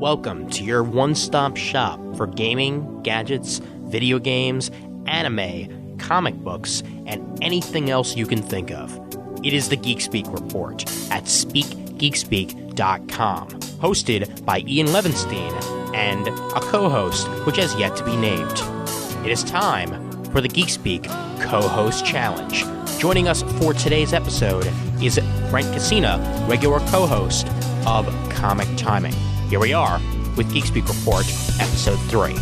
Welcome to your one-stop shop for gaming, gadgets, video games, anime, comic books, and anything else you can think of. It is the Geekspeak Report at speakgeekspeak.com, hosted by Ian Levinstein and a co-host which has yet to be named. It is time for the Geekspeak Co-Host Challenge. Joining us for today's episode is Brent Cassina, regular co-host of Comic Timing. Here we are with Geekspeak Report, Episode 3.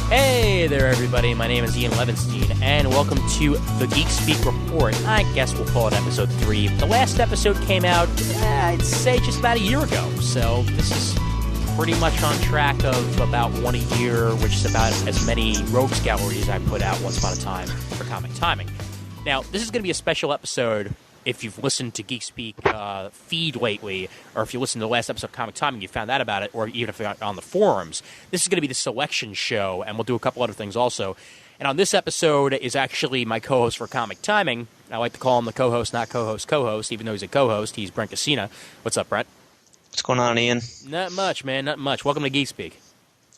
Hey there, everybody. My name is Ian Levinstein, and welcome to the Geekspeak Report. I guess we'll call it Episode 3. The last episode came out, I'd say, just about a year ago, so this is pretty much on track of about one a year, which is about as many Rogues Galleries I put out once upon a time for Comic Timing. Now, this is going to be a special episode. If you've listened to Geekspeak feed lately, or if you listened to the last episode of Comic Timing, you found out about it, or even if you're on the forums, this is going to be the selection show, and we'll do a couple other things also. And on this episode is actually my co-host for Comic Timing. I like to call him the co-host, not co-host, even though he's a co-host. He's Brent Cassina. What's up, Brent? What's going on, Ian? Not much, man, not much. Welcome to Geekspeak.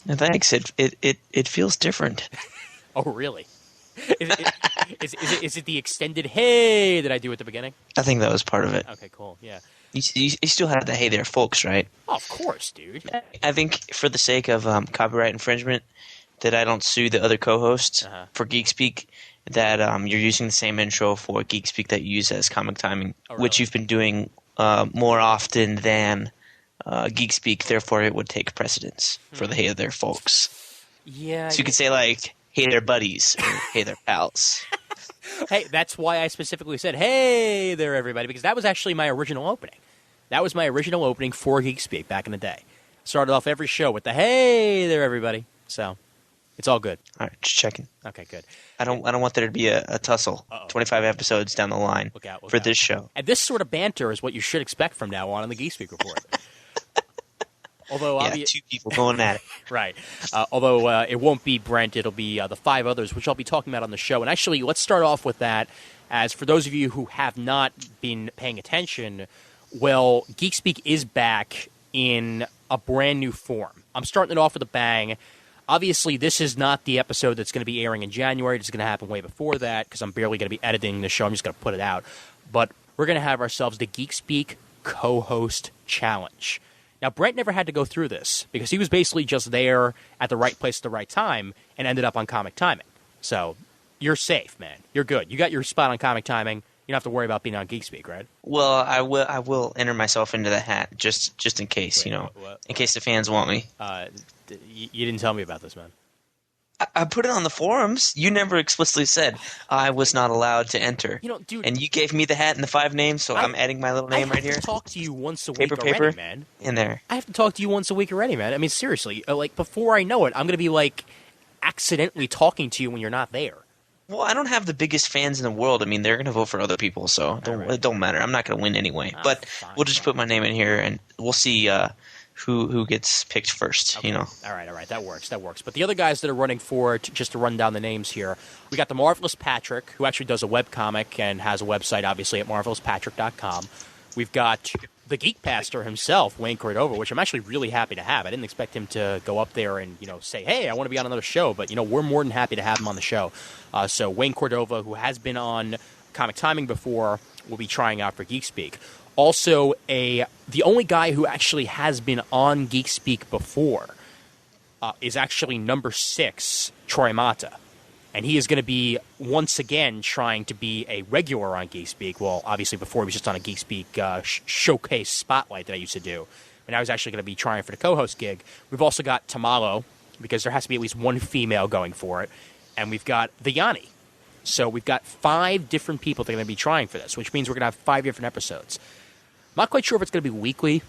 Thanks. It feels different. Oh, really? Is it the extended hey that I do at the beginning? I think that was part of it. Okay, cool. Yeah. You still have the hey there, folks, right? Oh, of course, dude. I think for the sake of copyright infringement, that I don't sue the other co-hosts for Geekspeak, that you're using the same intro for Geekspeak that you use as Comic Timing, which you've been doing more often than Geekspeak. Therefore, it would take precedence for the hey there, folks. Yeah. So you could say like, hey there, buddies, or hey there, pals. Hey, that's why I specifically said, hey there, everybody, because that was actually my original opening. That was my original opening for Geekspeak back in the day. Started off every show with the hey there, everybody. So, it's all good. All right, just checking. Okay, good. I don't want there to be a tussle. 25 episodes down the line for this show. And this sort of banter is what you should expect from now on in the Geekspeak Report. Although two people going at it. Right. Although it won't be Brent, it'll be the five others, which I'll be talking about on the show. And actually, let's start off with that. As for those of you who have not been paying attention, well, Geekspeak is back in a brand new form. I'm starting it off with a bang. Obviously, this is not the episode that's going to be airing in January. It's going to happen way before that because I'm barely going to be editing the show. I'm just going to put it out. But we're going to have ourselves the Geekspeak Co-Host Challenge. Now, Brent never had to go through this because he was basically just there at the right place at the right time and ended up on Comic Timing. So, you're safe, man. You're good. You got your spot on Comic Timing. You don't have to worry about being on Geekspeak, right? Well, I will enter myself into the hat just in case, in case the fans want me. You didn't tell me about this, man. I put it on the forums. You never explicitly said I was not allowed to enter. Dude, and you gave me the hat and the 5 names, so I'm adding my little name right here. I have to talk to you once a week already, man. In there. I have to talk to you once a week already, man. I mean, seriously. Before I know it, I'm going to be, accidentally talking to you when you're not there. Well, I don't have the biggest fans in the world. I mean, they're going to vote for other people, so it don't matter. I'm not going to win anyway. But we'll just put my name in here, and we'll see who gets picked first, okay. All right. That works. But the other guys that are running for it, just to run down the names here, we got the Marvelous Patrick, who actually does a webcomic and has a website, obviously, at marvelouspatrick.com. We've got the Geek Pastor himself, Wayne Cordova, which I'm actually really happy to have. I didn't expect him to go up there and, say, hey, I want to be on another show. But, we're more than happy to have him on the show. So Wayne Cordova, who has been on Comic Timing before, will be trying out for Geekspeak. Also, the only guy who actually has been on Geekspeak before is actually number 6, Troy Mata. And he is going to be, once again, trying to be a regular on Geekspeak. Well, obviously, before he was just on a Geekspeak showcase spotlight that I used to do. And now he's actually going to be trying for the co-host gig. We've also got Tamalo, because there has to be at least one female going for it. And we've got the Yanni. So we've got 5 different people that are going to be trying for this, which means we're going to have 5 different episodes. I'm not quite sure if it's going to be weekly,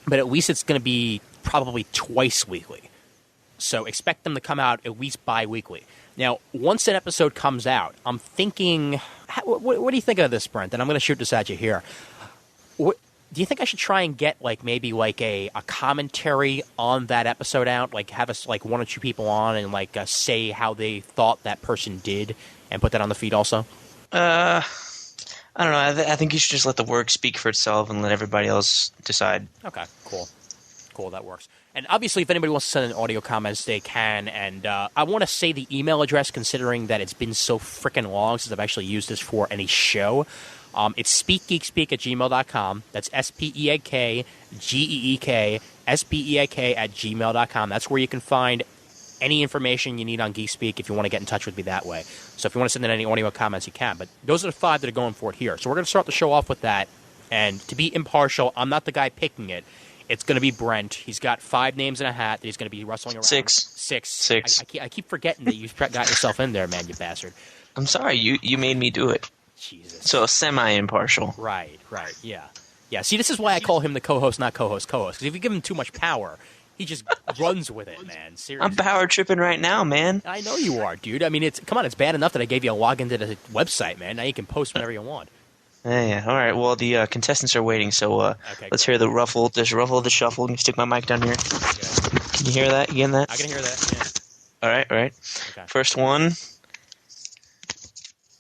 but at least it's going to be probably twice weekly. So expect them to come out at least bi-weekly. Now, once an episode comes out, I'm thinking, what do you think of this, Brent? And I'm going to shoot this at you here. Do you think I should try and get maybe a commentary on that episode out? Have us 1 or 2 people on and say how they thought that person did and put that on the feed also? I don't know. I think you should just let the work speak for itself and let everybody else decide. Okay, cool. Cool, that works. And obviously, if anybody wants to send in audio comments, they can. And I want to say the email address, considering that it's been so freaking long since I've actually used this for any show. It's speakgeekspeak@gmail.com. That's speakgeekspeak@gmail.com. That's where you can find any information you need on Geekspeak if you want to get in touch with me that way. So if you want to send in any audio comments, you can. But those are the 5 that are going for it here. So we're going to start the show off with that. And to be impartial, I'm not the guy picking it. It's going to be Brent. He's got 5 names in a hat that he's going to be rustling around. Six. I keep forgetting that you've got yourself in there, man, you bastard. I'm sorry. You made me do it. Jesus. So semi-impartial. Right. Yeah. See, this is why I call him the co-host, not co-host. Because if you give him too much power, he just runs with it, man. Seriously. I'm power tripping right now, man. I know you are, dude. I mean, it's bad enough that I gave you a login to the website, man. Now you can post whenever you want. Yeah. All right. Well, the contestants are waiting, so let's hear the ruffle. Just ruffle the shuffle. Let me stick my mic down here. Okay. Can you hear that? You getting that? I can hear that. Yeah. All right. Okay. First one.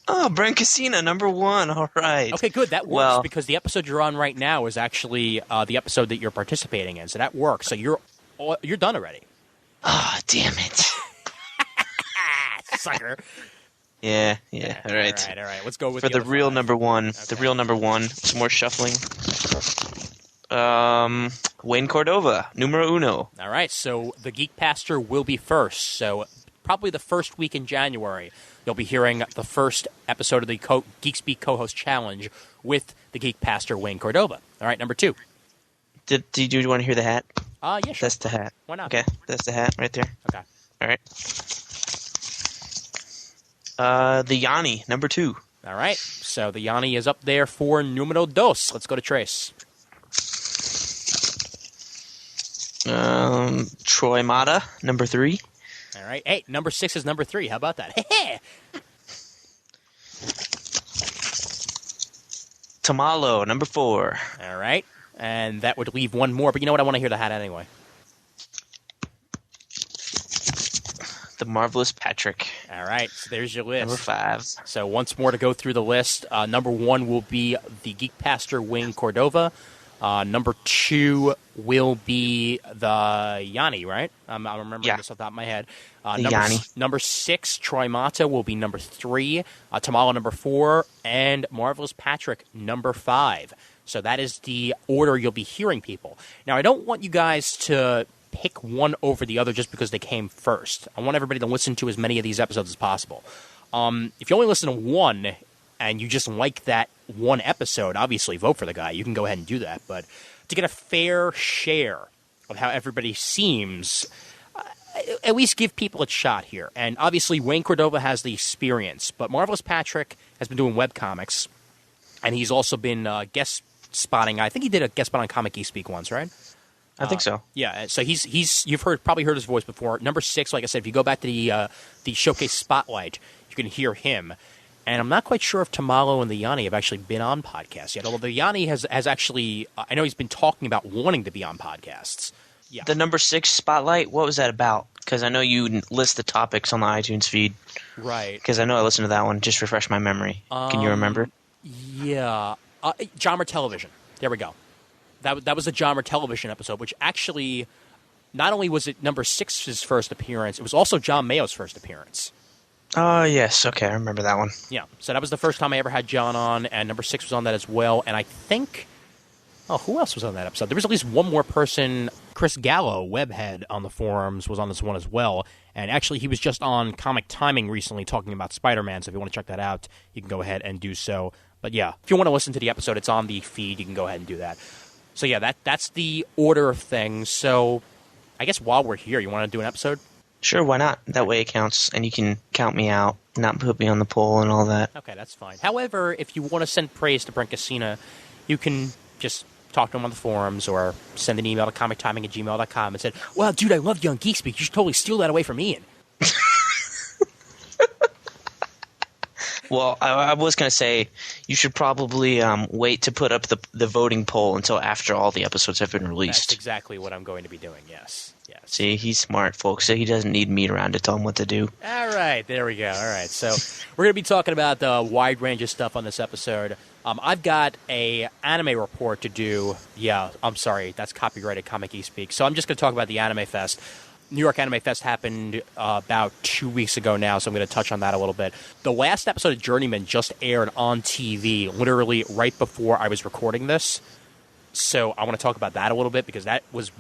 Oh, Brent Casina, number 1. All right. Okay, good. That works because the episode you're on right now is actually the episode that you're participating in, so that works. So you're done already. Oh, damn it. Sucker. Yeah. All right. Let's go with for the real 5. number 1. Okay. The real number 1. Some more shuffling. Wayne Cordova, numero 1. All right. So the Geek Pastor will be first. So probably the first week in January, you'll be hearing the first episode of the Geekspeak Co-Host Challenge with the Geek Pastor Wayne Cordova. All right, number 2. Do you want to hear the hat? Yeah, sure. That's the hat. Why not? Okay, that's the hat right there. Okay. All right. The Yanni, number 2. All right. So the Yanni is up there for numero 2. Let's go to Trace. Troy Mata, number 3. All right. Hey, number 6 is number 3. How about that? Tamalo, number 4. All right. And that would leave one more. But you know what? I want to hear the hat anyway. The Marvelous Patrick. All right. So there's your list. Number 5. So once more to go through the list. Number 1 will be the Geek Pastor Wayne Cordova. Number 2 will be the Yanni, right? I'm remembering this off the top of my head. Yanni. Number 6, Troy Mata, will be number 3. Tamala, number 4. And Marvelous Patrick, number 5. So that is the order you'll be hearing people. Now, I don't want you guys to pick one over the other just because they came first. I want everybody to listen to as many of these episodes as possible. If you only listen to one and you just like that one episode, obviously vote for the guy. You can go ahead and do that. But to get a fair share of how everybody seems, at least give people a shot here. And obviously Wayne Cordova has the experience, but Marvelous Patrick has been doing webcomics, and he's also been guest spotting. I think he did a guest spot on Comic Geekspeak once, right? I think so. Yeah, so he's you've probably heard his voice before. Number 6, like I said, if you go back to the Showcase Spotlight, you can hear him. And I'm not quite sure if Tamalo and the Yanni have actually been on podcasts yet. Although the Yanni has actually, I know he's been talking about wanting to be on podcasts. Yeah. The number 6 Spotlight, what was that about? Because I know you list the topics on the iTunes feed. Right. Because I know I listened to that one. Just refresh my memory. Can you remember? Yeah. Genre Television. There we go. That was the Genre Television episode, which actually, not only was it number 6's first appearance, it was also John Mayo's first appearance. Oh, yes. Okay, I remember that one. Yeah. So that was the first time I ever had John on, and number 6 was on that as well. And I think, who else was on that episode? There was at least one more person. Chris Gallo, webhead on the forums, was on this one as well. And actually, he was just on Comic Timing recently talking about Spider-Man. So if you want to check that out, you can go ahead and do so. But yeah, if you want to listen to the episode, it's on the feed. You can go ahead and do that. So yeah, that's the order of things. So I guess while we're here, you want to do an episode? Sure, why not? That way it counts, and you can count me out, not put me on the poll and all that. Okay, that's fine. However, if you want to send praise to Brent Casina, you can just talk to him on the forums or send an email to comictiming@gmail.com and say, "Wow, dude, I loved you on Geekspeak. You should totally steal that away from Ian." Well, I was going to say you should probably wait to put up the voting poll until after all the episodes have been released. That's exactly what I'm going to be doing, yes. See, he's smart, folks. So he doesn't need me around to tell him what to do. All right, there we go. All right, so we're going to be talking about the wide range of stuff on this episode. I've got a anime report to do. Yeah, I'm sorry, that's copyrighted Comic Geekspeak. So I'm just going to talk about the Anime Fest. New York Anime Fest happened about 2 weeks ago now, so I'm going to touch on that a little bit. The last episode of Journeyman just aired on TV, literally right before I was recording this. So I want to talk about that a little bit because that was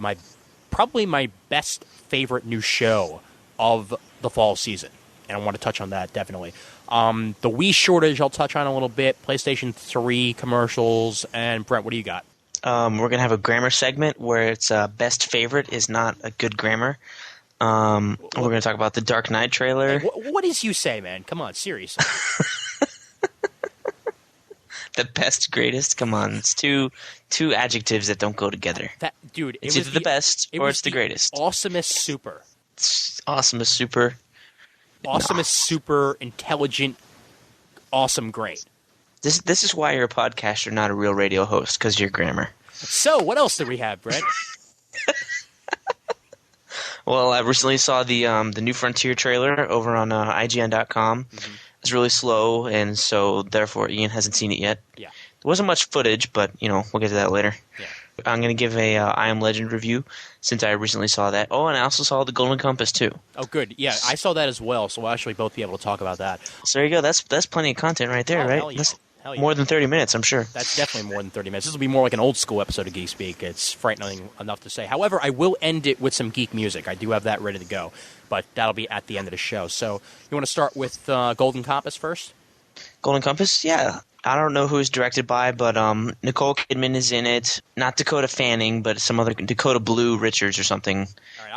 probably my best favorite new show of the fall season. And I want to touch on that, definitely. The Wii shortage I'll touch on a little bit, PlayStation 3 commercials, and Brett, what do you got? We're going to have a grammar segment where it's best favorite is not a good grammar. We're going to talk about the Dark Knight trailer. Hey, what is you say, man? Come on, seriously. The best, greatest? Come on. It's two adjectives that don't go together. Dude, it's either the best or it's the greatest. Awesomest super. It's awesomest super. Awesomest super, intelligent, awesome, great. This is why you're a podcaster, not a real radio host, because you're grammar. So, what else do we have, Brett? Well, I recently saw the New Frontier trailer over on IGN.com. Mm-hmm. It's really slow, and so therefore Ian hasn't seen it yet. Yeah. There wasn't much footage, but we'll get to that later. Yeah. I'm going to give a I Am Legend review since I recently saw that. Oh, and I also saw the Golden Compass too. Oh, good. Yeah, I saw that as well, so we'll actually both be able to talk about that. So there you go. That's plenty of content right there, right? Hell yeah. Hell yeah. More than 30 minutes, I'm sure. That's definitely more than 30 minutes. This will be more like an old school episode of Geekspeak. It's frightening enough to say. However, I will end it with some geek music. I do have that ready to go, but that'll be at the end of the show. So you want to start with Golden Compass first? Golden Compass? Yeah. I don't know who it's directed by, but Nicole Kidman is in it. Not Dakota Fanning, but some other Dakota Blue Richards or something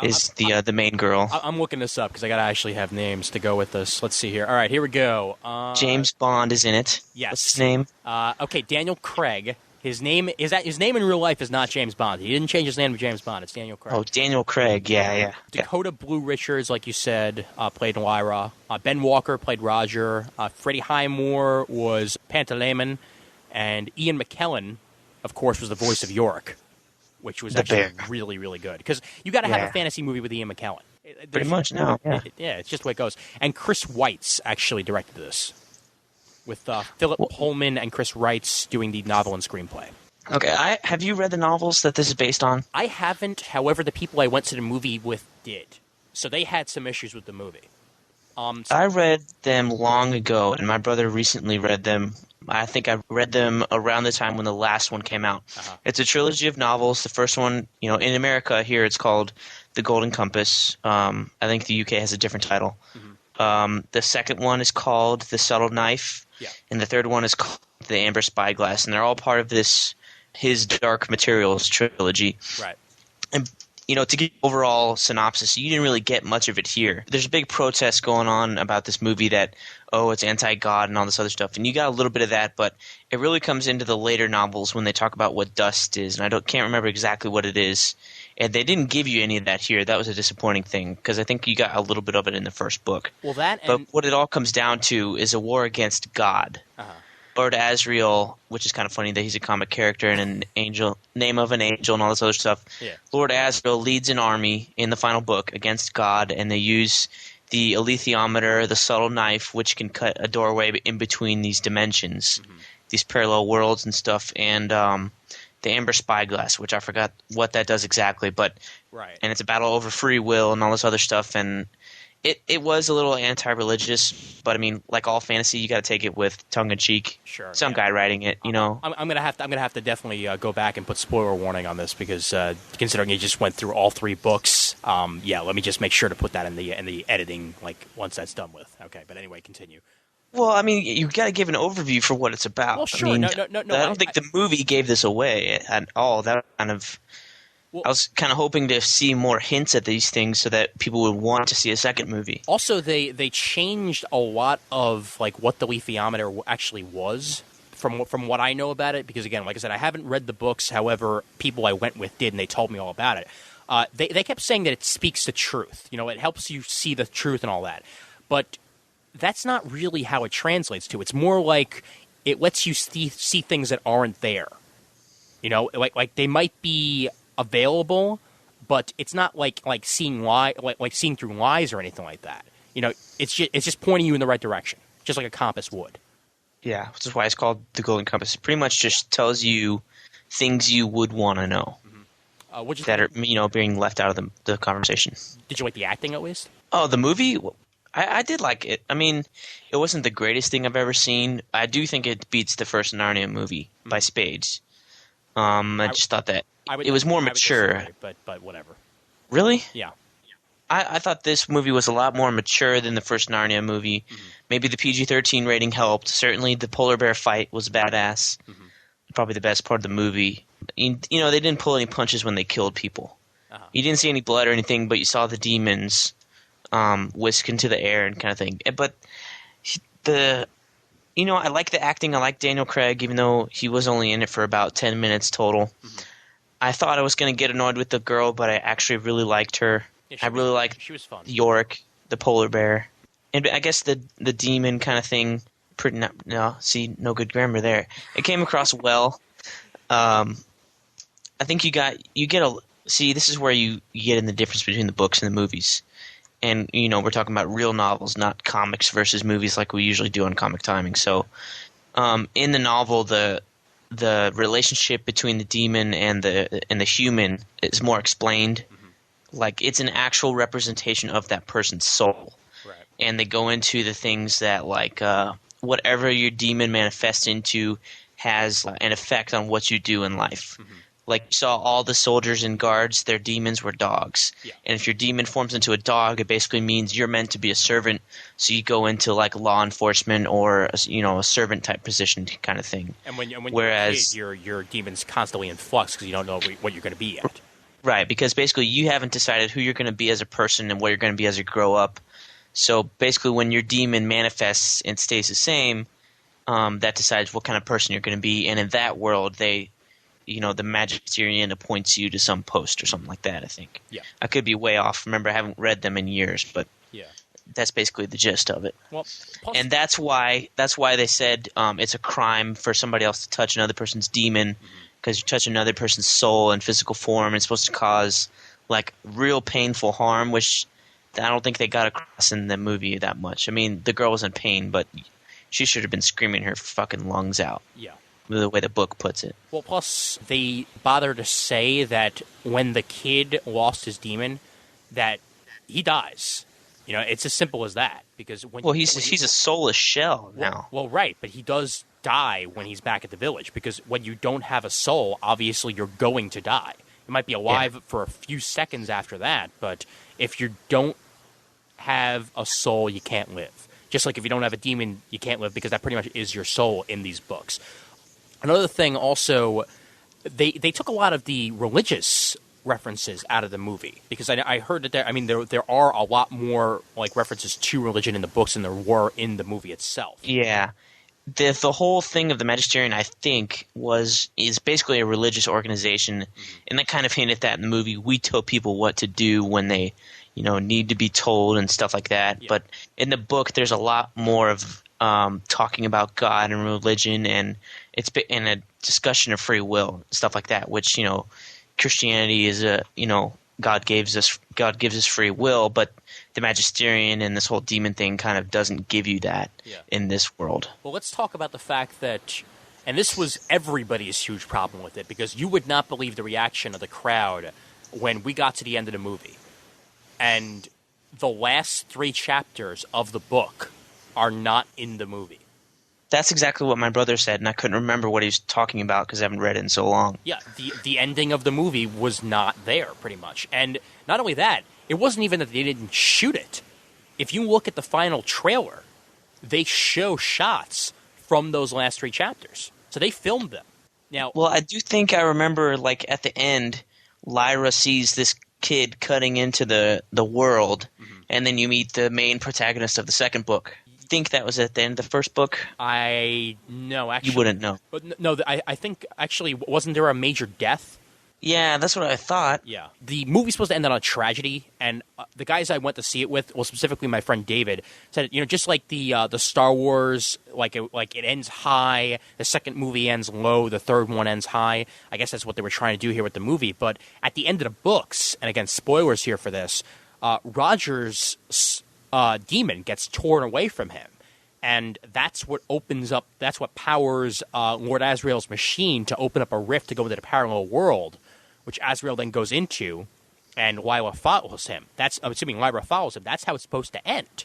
is the main girl. I'm looking this up because I got to actually have names to go with this. Let's see here. All right, here we go. James Bond is in it. Yes. What's his name? Okay, Daniel Craig. His name in real life is not James Bond. He didn't change his name to James Bond. It's Daniel Craig. Oh, Daniel Craig. Yeah. Dakota Blue Richards, like you said, played Lyra. Ben Walker played Roger. Freddie Highmore was Pantaleimon. And Ian McKellen, of course, was the voice of Yorick, which was actually really, really good. Because you got to have a fantasy movie with Ian McKellen. Pretty much, no. Yeah, it's just the way it goes. And Chris Weitz actually directed this, with Philip Pullman and Chris Wrights doing the novel and screenplay. Okay, have you read the novels that this is based on? I haven't. However, the people I went to the movie with did. So they had some issues with the movie. I read them long ago, and my brother recently read them. I think I read them around the time when the last one came out. Uh-huh. It's a trilogy of novels. The first one, in America here, it's called The Golden Compass. I think the UK has a different title. Mm-hmm. The second one is called The Subtle Knife. Yeah. And the third one is called The Amber Spyglass, and they're all part of this His Dark Materials trilogy. Right. And to give overall synopsis, you didn't really get much of it here. There's a big protest going on about this movie that, it's anti-God and all this other stuff, and you got a little bit of that, but it really comes into the later novels when they talk about what dust is, and I can't remember exactly what it is. And they didn't give you any of that here. That was a disappointing thing because I think you got a little bit of it in the first book. Well, but what it all comes down to is a war against God. Uh-huh. Lord Asriel, which is kind of funny that he's a comic character and an angel, name of an angel and all this other stuff. Yeah. Lord Asriel leads an army in the final book against God, and they use the alethiometer, the subtle knife, which can cut a doorway in between these dimensions, these parallel worlds and stuff, and the Amber Spyglass, which I forgot what that does exactly, but and it's a battle over free will and all this other stuff, and it was a little anti-religious, but I mean, like all fantasy, you got to take it with tongue in cheek. Sure, some guy writing it, I'm gonna have to definitely go back and put spoiler warning on this because considering you just went through all three books, let me just make sure to put that in the editing once that's done with. Okay, but anyway, continue. Well, I mean, you got to give an overview for what it's about. Well, sure. I mean, no. I don't think the movie gave this away at all. That kind of. Well, I was kind of hoping to see more hints at these things so that people would want to see a second movie. Also, they changed a lot of what the alethiometer actually was from what I know about it. Because again, like I said, I haven't read the books. However, people I went with did, and they told me all about it. They kept saying that it speaks the truth. It helps you see the truth and all that, but that's not really how it translates to. It's more like it lets you see things that aren't there. Like they might be available, but it's not like seeing seeing through lies or anything like that. It's just pointing you in the right direction, just like a compass would. Yeah, which is why it's called the Golden Compass. It pretty much just tells you things you would want to know What'd you that think? are, being left out of the conversation. Did you like the acting at least? Oh, the movie? I did like it. I mean, it wasn't the greatest thing I've ever seen. I do think it beats the first Narnia movie by spades. I just thought that it was more mature. Disagree, but whatever. Really? Yeah. I thought this movie was a lot more mature than the first Narnia movie. Maybe the PG-13 rating helped. Certainly the polar bear fight was badass. Probably the best part of the movie. They didn't pull any punches when they killed people. You didn't see any blood or anything, but you saw the demons whisk into the air and kind of thing. But I like the acting. I like Daniel Craig, even though he was only in it for about 10 minutes total. I thought I was going to get annoyed with the girl, but I actually really liked her. Yeah, I really liked she was fun. Yorick, the polar bear. And I guess the demon kind of thing, no good grammar there. It came across well. I think this is where you get in the difference between the books and the movies. And, we're talking about real novels, not comics versus movies like we usually do on Comic Timing. So, in the novel, the relationship between the demon and the human is more explained. Like, it's an actual representation of that person's soul. Right. And they go into the things that, like, whatever your demon manifests into has an effect on what you do in life. Like, you saw all the soldiers and guards, their demons were dogs. Yeah. And if your demon forms into a dog, it basically means you're meant to be a servant. So you go into, like, law enforcement or, a servant-type position kind of thing. And when Whereas, you're a kid, your demon's constantly in flux because you don't know what you're going to be yet. Right, because basically you haven't decided who you're going to be as a person and what you're going to be as you grow up. So basically when your demon manifests and stays the same, that decides what kind of person you're going to be. And in that world, the Magisterian appoints you to some post or something like that, I think. Yeah. I could be way off. Remember, I haven't read them in years, but that's basically the gist of it. Well, and that's why they said it's a crime for somebody else to touch another person's demon, because you touch another person's soul in physical form. It's supposed to cause, like, real painful harm, which I don't think they got across in the movie that much. I mean, the girl was in pain, but she should have been screaming her fucking lungs out. Yeah. The way the book puts it. Well, plus they bother to say that when the kid lost his demon, that he dies. It's as simple as that. Because he's a soulless shell now. Well, right, but he does die when he's back at the village. Because when you don't have a soul, obviously you're going to die. You might be alive for a few seconds after that, but if you don't have a soul, you can't live. Just like if you don't have a demon, you can't live, because that pretty much is your soul in these books. Another thing also, they took a lot of the religious references out of the movie, because I heard that there are a lot more, like, references to religion in the books than there were in the movie itself. Yeah. The whole thing of the Magisterian, I think, is basically a religious organization, and that kind of hinted at that in the movie. We tell people what to do when they, need to be told and stuff like that. Yeah. But in the book, there's a lot more of talking about God and religion, and it's in a discussion of free will, stuff like that, which, Christianity is God gives us free will, but the Magisterian and this whole demon thing kind of doesn't give you that in this world. Well, let's talk about the fact that, and this was everybody's huge problem with it, because you would not believe the reaction of the crowd when we got to the end of the movie. And the last 3 chapters of the book are not in the movie. That's exactly what my brother said, and I couldn't remember what he was talking about because I haven't read it in so long. Yeah, the ending of the movie was not there, pretty much. And not only that, it wasn't even that they didn't shoot it. If you look at the final trailer, they show shots from those last 3 chapters. So they filmed them. Now, well, I do think I remember, like, at the end, Lyra sees this kid cutting into the world, and then you meet the main protagonist of the second book. Think that was at the end of the first book? No, actually. You wouldn't know. But no, I think, actually, wasn't there a major death? Yeah, that's what I thought. Yeah. The movie's supposed to end on a tragedy, and the guys I went to see it with, well, specifically my friend David, said, just like the Star Wars, like it ends high, the second movie ends low, the third one ends high. I guess that's what they were trying to do here with the movie. But at the end of the books, and again, spoilers here for this, Roger's demon gets torn away from him, And that's what opens up, that's what powers Lord Asriel's machine to open up a rift to go into the parallel world, which Asriel then goes into, and Lyra follows him. I'm assuming Lyra follows him. That's how it's supposed to end.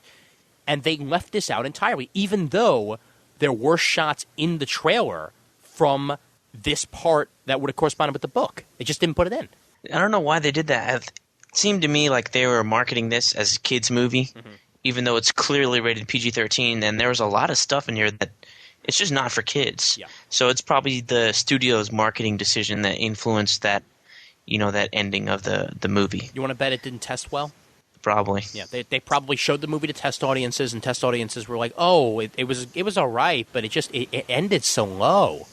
And they left this out entirely, even though there were shots in the trailer from this part that would have corresponded with the book. They just didn't put it in. I don't know why they did that. It seemed to me like they were marketing this as a kids' movie. Mm-hmm. Even though it's clearly rated PG-13, and there was a lot of stuff in here that it's just not for kids. Yeah. So it's probably the studio's marketing decision that influenced that, that ending of the movie. You want to bet it didn't test well? Probably. Yeah, they probably showed the movie to test audiences, and test audiences were like, "Oh, it was all right, but it ended so low."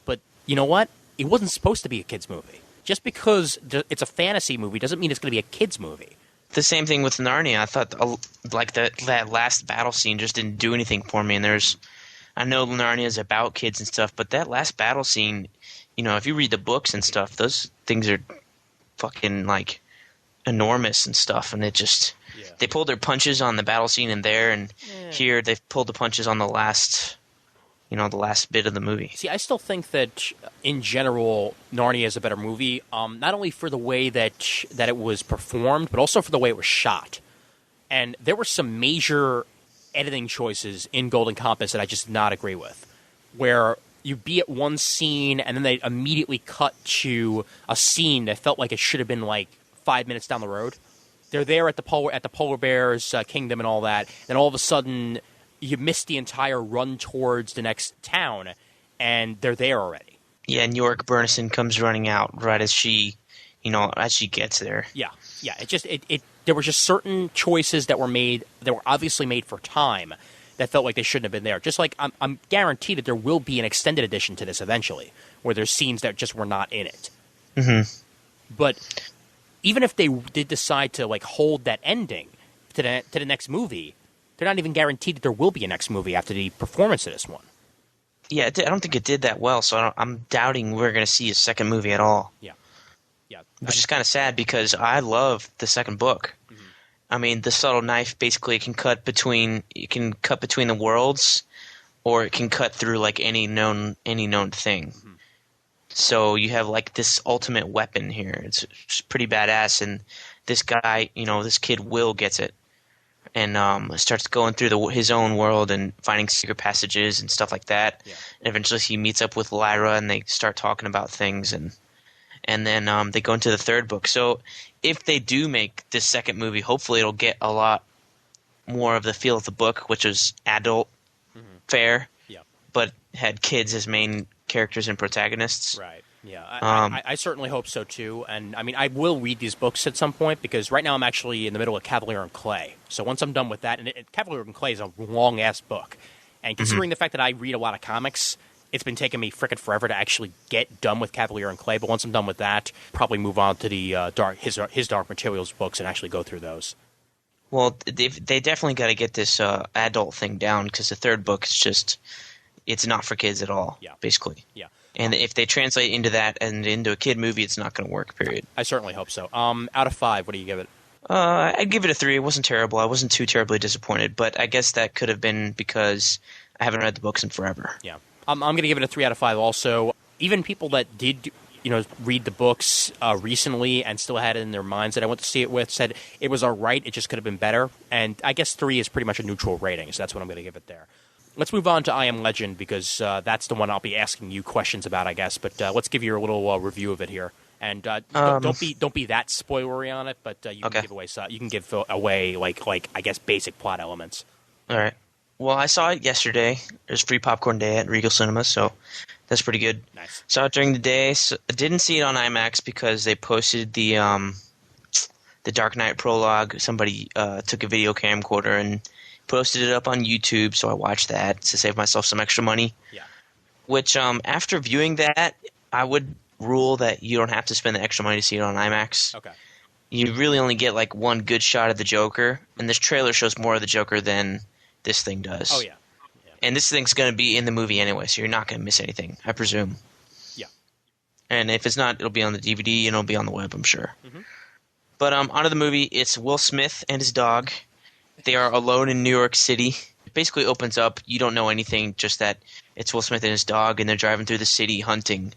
But you know what? It wasn't supposed to be a kids' movie. Just because it's a fantasy movie doesn't mean it's going to be a kids' movie. The same thing with Narnia. I thought that last battle scene just didn't do anything for me. And I know Narnia is about kids and stuff, but that last battle scene, if you read the books and stuff, those things are fucking like enormous and stuff. And they pulled their punches on the battle scene in there, and here they've pulled the punches on the last bit of the movie. See, I still think that, in general, Narnia is a better movie, not only for the way that it was performed, but also for the way it was shot. And there were some major editing choices in Golden Compass that I just did not agree with, where you'd be at one scene, and then they immediately cut to a scene that felt like it should have been, 5 minutes down the road. They're there at the polar bears kingdom and all that, and all of a sudden you miss the entire run towards the next town, and they're there already. Yeah, and York Burnison comes running out right as she gets there. Yeah. There were just certain choices that were made, that were obviously made for time, that felt like they shouldn't have been there. Just like I'm guaranteed that there will be an extended edition to this eventually, where there's scenes that just were not in it. Mm-hmm. But even if they did decide to hold that ending to the next movie, they're not even guaranteed that there will be a next movie after the performance of this one. Yeah, I don't think it did that well, so I'm doubting we're going to see a second movie at all. Yeah. Which is kind of sad because I love the second book. Mm-hmm. I mean, the subtle knife basically can cut between the worlds, or it can cut through any known thing. Mm-hmm. So you have this ultimate weapon here. It's pretty badass, and this guy, this kid Will gets it. And starts going through his own world and finding secret passages and stuff like that. Yeah. And eventually he meets up with Lyra, and they start talking about things. And then they go into the third book. So if they do make this second movie, hopefully it'll get a lot more of the feel of the book, which was adult fare, but had kids as main characters and protagonists. Right. Yeah, I certainly hope so, too. And, I mean, I will read these books at some point, because right now I'm actually in the middle of Cavalier and Clay. So once I'm done with that, and Cavalier and Clay is a long-ass book. And considering the fact that I read a lot of comics, it's been taking me frickin' forever to actually get done with Cavalier and Clay. But once I'm done with that, probably move on to the his Dark Materials books and actually go through those. Well, they definitely got to get this adult thing down, because the third book is just – it's not for kids at all, basically. Yeah. And if they translate into that and into a kid movie, it's not going to work, period. I certainly hope so. Out of 5, what do you give it? I'd give it a 3. It wasn't terrible. I wasn't too terribly disappointed, but I guess that could have been because I haven't read the books in forever. Yeah. I'm going to give it a 3 out of 5 also. Even people that did read the books recently and still had it in their minds that I went to see it with said it was all right, it just could have been better. And I guess 3 is pretty much a neutral rating, so that's what I'm going to give it there. Let's move on to I Am Legend, because that's the one I'll be asking you questions about, I guess. But let's give you a little review of it here, and don't be that spoilery on it. But you can give away I guess basic plot elements. All right. Well, I saw it yesterday. There's free popcorn day at Regal Cinema, so that's pretty good. Nice. Saw it during the day. So I didn't see it on IMAX because they posted the Dark Knight prologue. Somebody took a video camcorder and posted it up on YouTube, so I watched that to save myself some extra money. Yeah. Which, after viewing that, I would rule that you don't have to spend the extra money to see it on IMAX. Okay. You really only get one good shot of the Joker, and this trailer shows more of the Joker than this thing does. Oh, yeah. And this thing's going to be in the movie anyway, so you're not going to miss anything, I presume. Yeah. And if it's not, it'll be on the DVD and it'll be on the web, I'm sure. Mm-hmm. But onto the movie. It's Will Smith and his dog. They are alone in New York City, It basically opens up. You don't know anything, just that it's Will Smith and his dog, and they're driving through the city hunting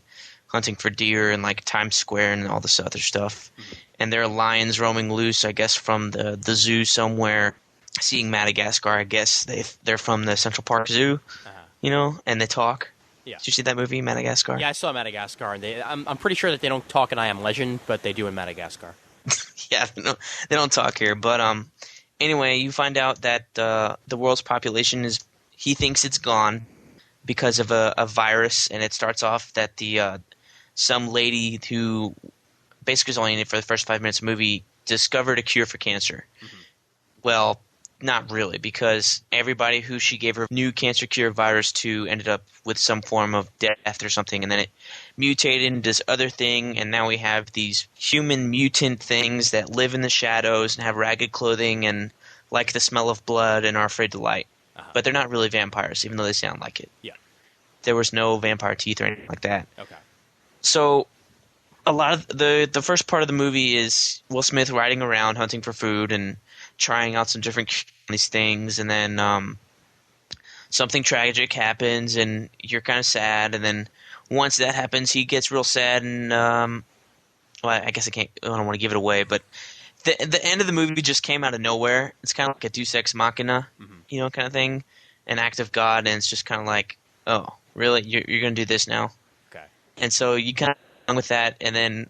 for deer and like Times Square and all this other stuff. Mm-hmm. And there are lions roaming loose, I guess, from the zoo somewhere. Seeing Madagascar, I guess they're from the Central Park Zoo, and they talk. Yeah. Did you see that movie, Madagascar? Yeah, I saw Madagascar, and I'm pretty sure that they don't talk in I Am Legend, but they do in Madagascar. Yeah, no, they don't talk here. But anyway, you find out that the world's population he thinks it's gone because of a virus, and it starts off that some lady who basically is only in it for the first 5 minutes of the movie discovered a cure for cancer. Mm-hmm. Well, not really, because everybody who she gave her new cancer cure virus to ended up with some form of death or something, and then it mutated into this other thing, and now we have these human mutant things that live in the shadows and have ragged clothing and like the smell of blood and are afraid to light. But they're not really vampires, even though they sound like it. Yeah. There was no vampire teeth or anything like that. Okay. So a lot of the first part of the movie is Will Smith riding around hunting for food and trying out some different these things, and then something tragic happens, and you're kind of sad. And then once that happens, he gets real sad, and well, I guess I don't want to give it away, but the end of the movie just came out of nowhere. It's kind of like a Deus Ex Machina, kind of thing, an act of God, and it's just kind of like, oh, really? You're going to do this now? Okay. And so you kind of along with that, and then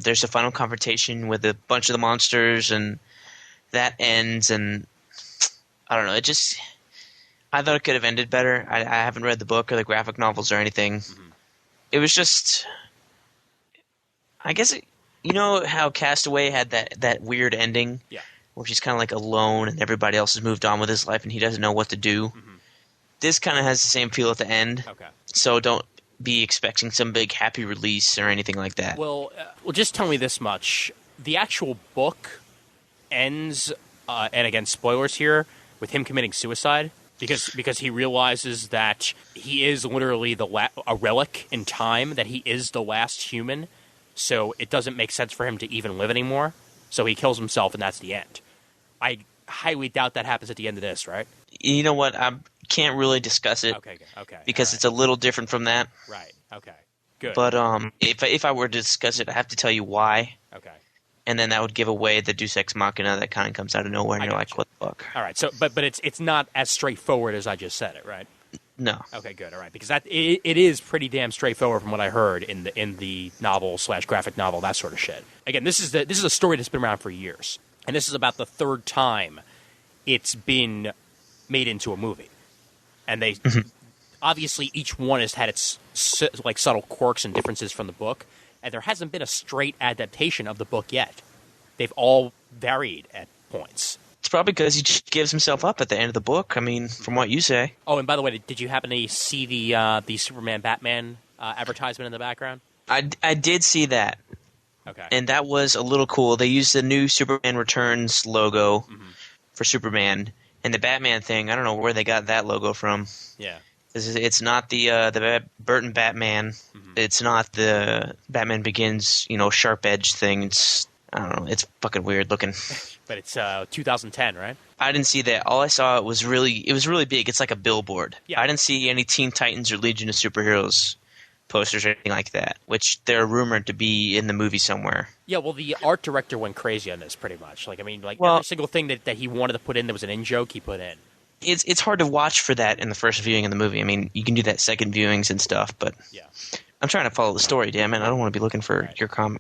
there's a final confrontation with a bunch of the monsters, and that ends, and I don't know. I thought it could have ended better. I haven't read the book or the graphic novels or anything. Mm-hmm. It was just, I guess, you know how Castaway had that weird ending? Yeah. Where he's kind of like alone and everybody else has moved on with his life and he doesn't know what to do. Mm-hmm. This kind of has the same feel at the end. Okay. So don't be expecting some big happy release or anything like that. Well, just tell me this much. The actual book ends, and again, spoilers here, with him committing suicide because he realizes that he is literally a relic in time, that he is the last human, so it doesn't make sense for him to even live anymore. So he kills himself, and that's the end. I highly doubt that happens at the end of this, right? You know what? I can't really discuss it. Okay. Because it's a little different from that. Right. Okay. Good. But if I were to discuss it, I have to tell you why. Okay. And then that would give away the Deus Ex Machina that kind of comes out of nowhere, and you're like, what the fuck? All right. So, but it's not as straightforward as I just said it, right? No. Okay. Good. All right. Because it is pretty damn straightforward from what I heard in the novel / graphic novel, that sort of shit. Again, this is a story that's been around for years, and this is about the third time it's been made into a movie, and they obviously each one has had its like subtle quirks and differences from the book. And there hasn't been a straight adaptation of the book yet. They've all varied at points. It's probably because he just gives himself up at the end of the book. I mean, from what you say. Oh, and by the way, did you happen to see the Superman Batman advertisement in the background? I did see that. Okay. And that was a little cool. They used the new Superman Returns logo for Superman. And the Batman thing, I don't know where they got that logo from. Yeah. It's not the Burton Batman. Mm-hmm. It's not the Batman Begins, sharp edge thing. I don't know. It's fucking weird looking. But it's 2010, right? I didn't see that. All I saw was really big. It's like a billboard. Yeah. I didn't see any Teen Titans or Legion of Superheroes posters or anything like that, which they're rumored to be in the movie somewhere. Yeah, well, the art director went crazy on this pretty much. Every single thing that he wanted to put in that was an in-joke, he put in. It's hard to watch for that in the first viewing of the movie. I mean, you can do that second viewings and stuff, but yeah. I'm trying to follow the story, damn it. I don't want to be looking for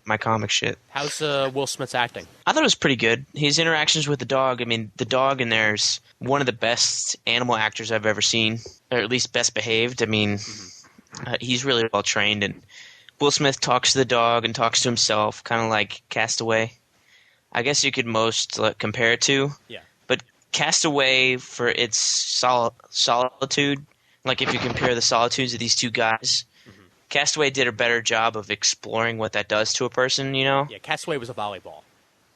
my comic shit. How's Will Smith's acting? I thought it was pretty good. His interactions with the dog, I mean, the dog in there's one of the best animal actors I've ever seen, or at least best behaved. I mean, he's really well trained, and Will Smith talks to the dog and talks to himself, kind of like Castaway. I guess you could most compare it to. Yeah. Castaway, for its solitude, like if you compare the solitudes of these two guys, Castaway did a better job of exploring what that does to a person, Yeah, Castaway was a volleyball.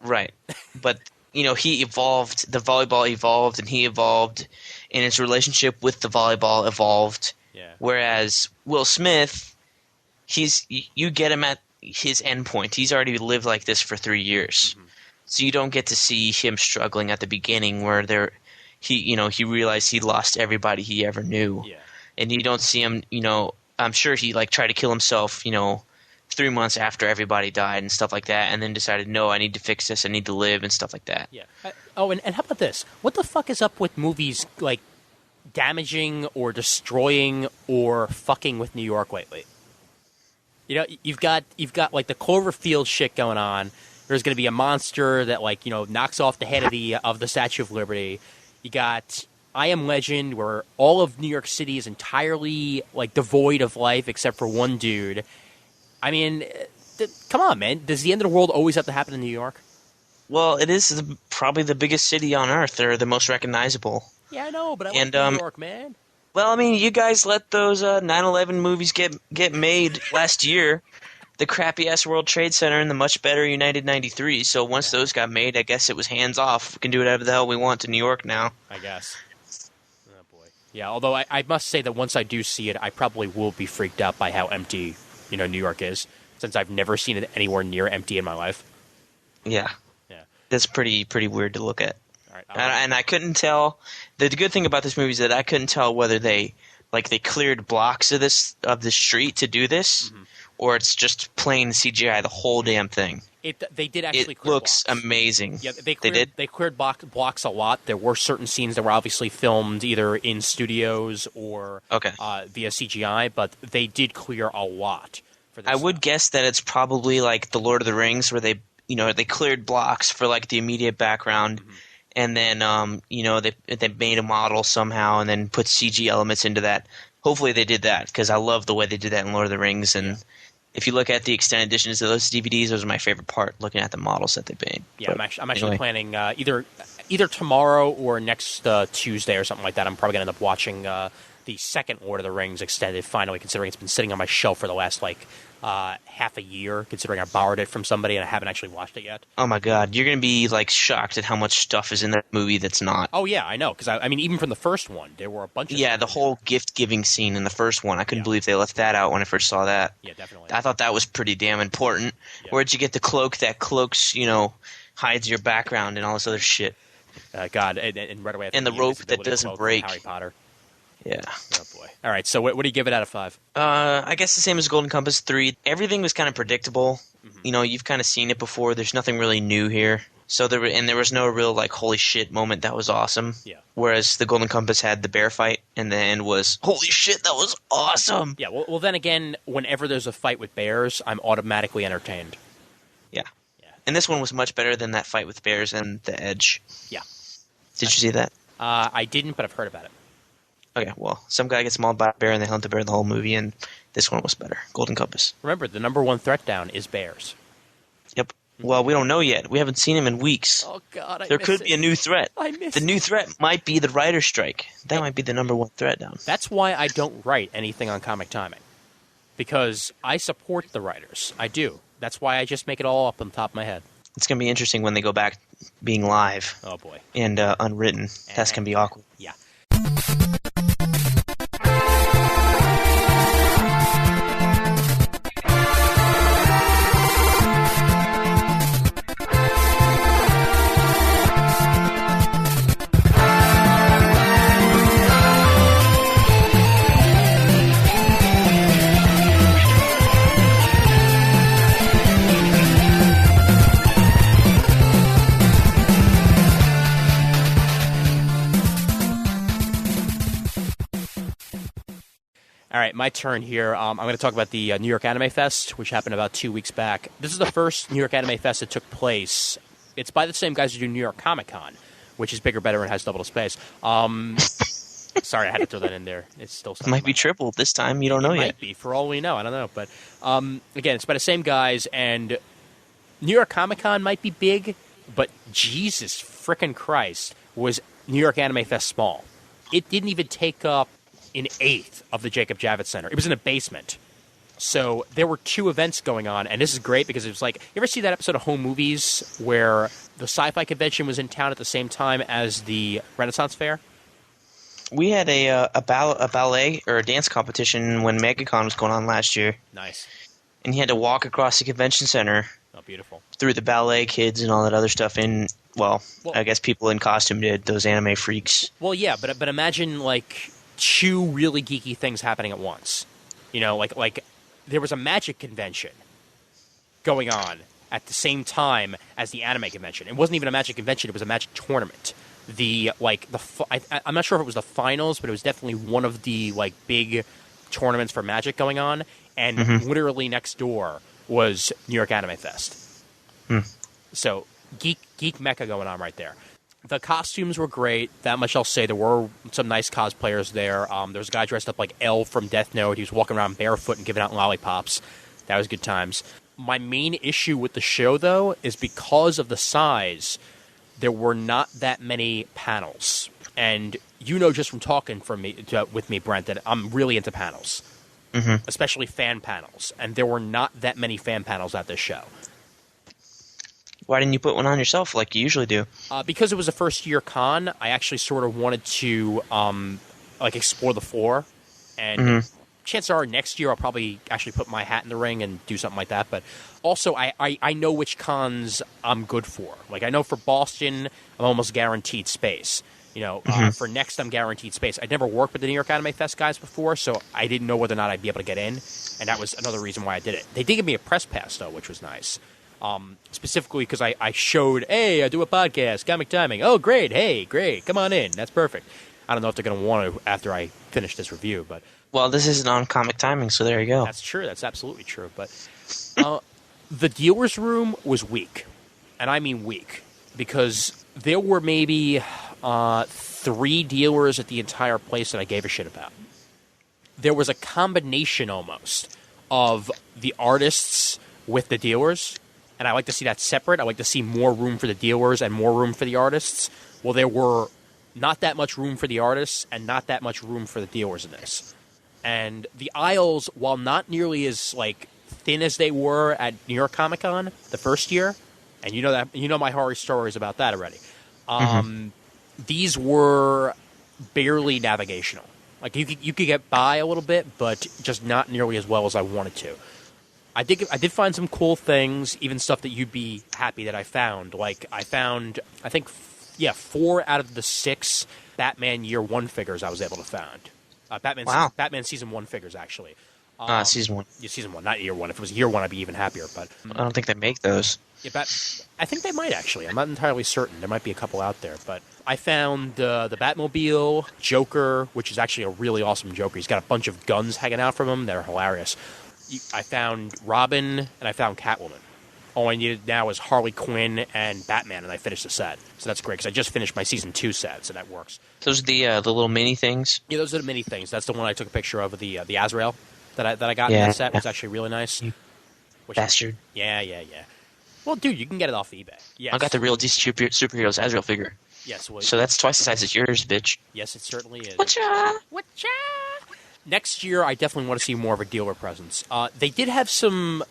Right. But, he evolved, the volleyball evolved, and he evolved, and his relationship with the volleyball evolved. Yeah. Whereas Will Smith, you get him at his end point. He's already lived like this for 3 years. So you don't get to see him struggling at the beginning where he realized he lost everybody he ever knew. Yeah. And you don't see him, I'm sure he like tried to kill himself, 3 months after everybody died and stuff like that, and then decided, no, I need to fix this, I need to live and stuff like that. Yeah. And how about this? What the fuck is up with movies like damaging or destroying or fucking with New York lately? You've got like the Cloverfield shit going on. There's going to be a monster that knocks off the head of the Statue of Liberty. You got I Am Legend, where all of New York City is entirely devoid of life except for one dude. I mean, come on, man. Does the end of the world always have to happen in New York? Well, it is probably the biggest city on Earth. They're the most recognizable. Yeah, I know, but I like New York, man. Well, I mean, you guys let those 9/11 movies get made last year. The crappy-ass World Trade Center and the much better United 93. So once those got made, I guess it was hands off. We can do whatever the hell we want to New York now. I guess. Oh, boy. Yeah, although I must say that once I do see it, I probably will be freaked out by how empty New York is, since I've never seen it anywhere near empty in my life. Yeah. That's pretty weird to look at. All right, and I couldn't tell. The good thing about this movie is that I couldn't tell whether they cleared blocks of the street to do this, or it's just plain CGI the whole damn thing. They did actually. It looks amazing. Yeah, they cleared blocks a lot. There were certain scenes that were obviously filmed either in studios or via CGI, but they did clear a lot. For this I would guess that it's probably like the Lord of the Rings, where they cleared blocks for the immediate background, and then they made a model somehow and then put CG elements into that. Hopefully they did that, because I love the way they did that in Lord of the Rings. And if you look at the extended editions of those DVDs, those are my favorite part, looking at the models that they made. Yeah, I'm actually planning either tomorrow or next Tuesday or something like that. I'm probably going to end up watching the second Lord of the Rings extended, finally, considering it's been sitting on my shelf for the last half a year, considering I borrowed it from somebody and I haven't actually watched it yet. Oh my god, you're going to be shocked at how much stuff is in that movie that's not. Oh yeah, I know, because I mean, even from the first one, there were a bunch of... Yeah, the whole gift-giving scene in the first one, I couldn't believe they left that out when I first saw that. Yeah, definitely. I thought that was pretty damn important. Yeah. Where'd you get the cloak that cloaks, hides your background and all this other shit? God, and right away... And the rope that doesn't break. Harry Potter. Yeah. Oh, boy. All right, so what do you give it out of 5? I guess the same as Golden Compass, 3. Everything was kind of predictable. You've kind of seen it before. There's nothing really new here. So there was no real, holy shit moment that was awesome. Yeah. Whereas the Golden Compass had the bear fight, and the end was, holy shit, that was awesome! Yeah, well, then again, whenever there's a fight with bears, I'm automatically entertained. Yeah. And this one was much better than that fight with bears and The Edge. Yeah. Did you see that? I didn't, but I've heard about it. Okay, well, some guy gets mauled by a bear and they hunt the bear the whole movie, and this one was better. Golden Compass. Remember, the number one threat down is bears. Yep. Well, we don't know yet. We haven't seen him in weeks. Oh, God, there could be a new threat. The new threat might be the writer's strike. That might be the number one threat down. That's why I don't write anything on Comic Timing. Because I support the writers. I do. That's why I just make it all up on the top of my head. It's going to be interesting when they go back being live. Oh, boy. And unwritten. That's going to be awkward. Yeah. All right, my turn here. I'm going to talk about the New York Anime Fest, which happened about 2 weeks back. This is the first New York Anime Fest that took place. It's by the same guys who do New York Comic Con, which is bigger, better, and has double the space. Sorry, I had to throw that in there. It's still it might be triple this time. You don't know yet. It might be, for all we know. I don't know. But again, it's by the same guys, and New York Comic Con might be big, but Jesus frickin' Christ, was New York Anime Fest small. It didn't even take up an eighth of the Jacob Javits Center. It was in a basement. So there were 2 events going on, and this is great because it was like, you ever see that episode of Home Movies where the sci-fi convention was in town at the same time as the Renaissance Fair? We had a ballet or a dance competition when MegaCon was going on last year. Nice. And you had to walk across the convention center Oh, beautiful. Threw the ballet kids and all that other stuff in. Well, I guess people in costume did, those anime freaks. Well, yeah, but imagine, like, 2 really geeky things happening at once. You know, like there was a Magic convention going on at the same time as the anime convention. It wasn't even a Magic convention; it was a Magic tournament. I'm not sure if it was the finals, but it was definitely one of the like big tournaments for Magic going on. And literally next door was New York Anime Fest. So geek mecca going on right there. The costumes were great. That much I'll say. There were some nice cosplayers there. There was a guy dressed up like L from Death Note. He was walking around barefoot and giving out lollipops. That was good times. My main issue with the show, though, is because of the size, there were not that many panels. And you know just from talking with me, Brent, that I'm really into panels, especially fan panels. And there were not that many fan panels at this show. Why didn't you put one on yourself like you usually do? Because it was a first-year con, I actually sort of wanted to explore the floor. And chances are next year I'll probably actually put my hat in the ring and do something like that. But also I know which cons I'm good for. Like I know for Boston, I'm almost guaranteed space. You know, for next I'm guaranteed space. I'd never worked with the New York Anime Fest guys before, so I didn't know whether or not I'd be able to get in. And that was another reason why I did it. They did give me a press pass, though, which was nice. Specifically because I showed, hey, I do a podcast, comic timing. Oh, great. Hey, great. Come on in. That's perfect. I don't know if they're going to want to after I finish this review, but... Well, this isn't on comic timing, so there you go. That's true. That's absolutely true. But the dealer's room was weak. And I mean weak. Because there were maybe 3 dealers at the entire place that I gave a shit about. There was a combination almost of the artists with the dealers. And I like to see that separate. I like to see more room for the dealers and more room for the artists. Well, there were not that much room for the artists and not that much room for the dealers in this. And the aisles, while not nearly as like thin as they were at New York Comic Con the first year, and you know my horror stories about that already. These were barely navigational. Like you could get by a little bit, but just not nearly as well as I wanted to. I did find some cool things, even stuff that you'd be happy that I found. Like I found, I think, 4 out of the 6 Batman Year 1 figures I was able to find. Batman Season 1 figures, actually. Season 1. Yeah, Season 1, not Year 1. If it was Year 1, I'd be even happier. But I don't think they make those. Yeah, I think they might, actually. I'm not entirely certain. There might be a couple out there. But I found the Batmobile, Joker, which is actually a really awesome Joker. He's got a bunch of guns hanging out from him. They're hilarious. I found Robin, and I found Catwoman. All I needed now is Harley Quinn and Batman, and I finished the set. So that's great, because I just finished my Season 2 set, so that works. Those are the little mini things? Yeah, those are the mini things. That's the one I took a picture of the Azrael that I got in that set. It was actually really nice. Bastard. Yeah. Well, dude, you can get it off eBay. Yes. I got the real DC Superheroes Azrael figure. Yes. Well, so that's twice the size as yours, bitch. Yes, it certainly is. Whatcha? Next year, I definitely want to see more of a dealer presence. They did have some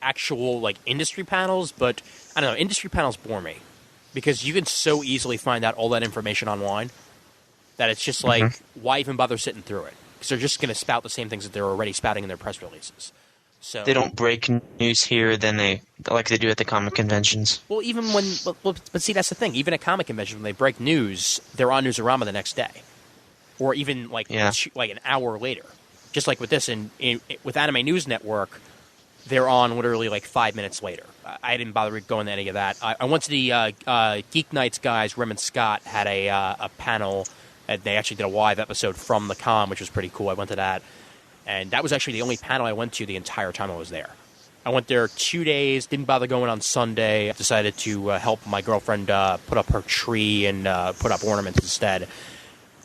actual industry panels, but I don't know. Industry panels bore me because you can so easily find out all that information online that it's just why even bother sitting through it? Because they're just going to spout the same things that they're already spouting in their press releases. So they don't break news here like they do at the comic conventions. Well, even but see, that's the thing. Even at comic conventions, when they break news, they're on Newsarama the next day. Or even like an hour later, just like with this with Anime News Network, they're on literally 5 minutes later. I didn't bother going to any of that. I went to the Geek Nights guys. Rem and Scott had a panel. They actually did a live episode from the con, which was pretty cool. I went to that, and that was actually the only panel I went to the entire time I was there. I went there 2 days. Didn't bother going on Sunday. Decided to help my girlfriend put up her tree and put up ornaments instead.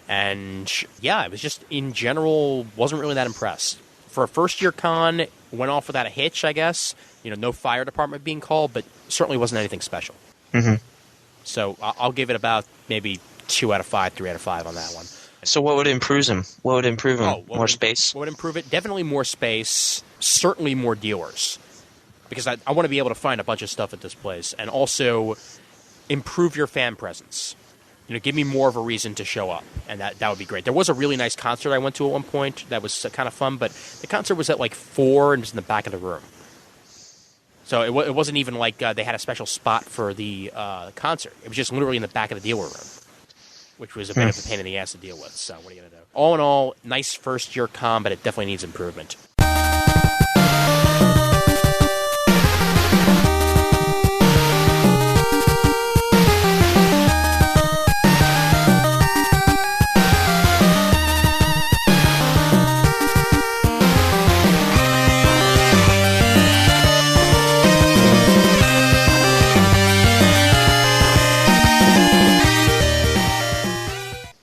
And yeah, I was just, in general, wasn't really that impressed. For a first-year con, went off without a hitch, I guess. No fire department being called, but certainly wasn't anything special. So I'll give it about maybe 2 out of 5, 3 out of 5 on that one. So what would improve them? More space? What would improve it? Definitely more space. Certainly more dealers. Because I want to be able to find a bunch of stuff at this place. And also improve your fan presence. Give me more of a reason to show up, and that would be great. There was a really nice concert I went to at one point that was kind of fun, but the concert was at 4 and was in the back of the room. So it wasn't even like they had a special spot for the concert. It was just literally in the back of the dealer room, which was a bit of a pain in the ass to deal with. So what are you going to do? All in all, nice first-year con, but it definitely needs improvement.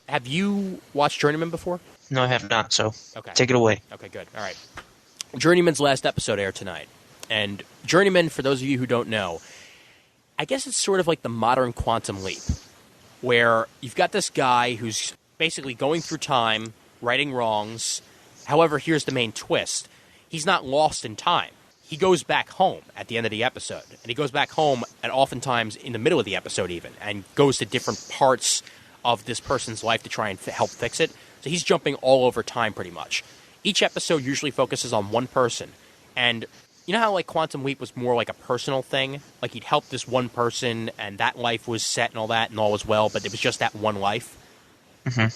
Have you watched Journeyman before? No, I have not, so Okay. take it away. Okay, good. All right. Journeyman's last episode aired tonight. And Journeyman, for those of you who don't know, I guess it's sort of like the modern Quantum Leap, where you've got this guy who's basically going through time, righting wrongs. However, here's the main twist. He's not lost in time. He goes back home at the end of the episode. And he goes back home, and oftentimes in the middle of the episode even, and goes to different parts of this person's life to try and help fix it. So he's jumping all over time pretty much. Each episode usually focuses on one person. And you know how like Quantum Leap was more like a personal thing? Like he'd help this one person and that life was set and all that and all was well, but it was just that one life. Mm-hmm.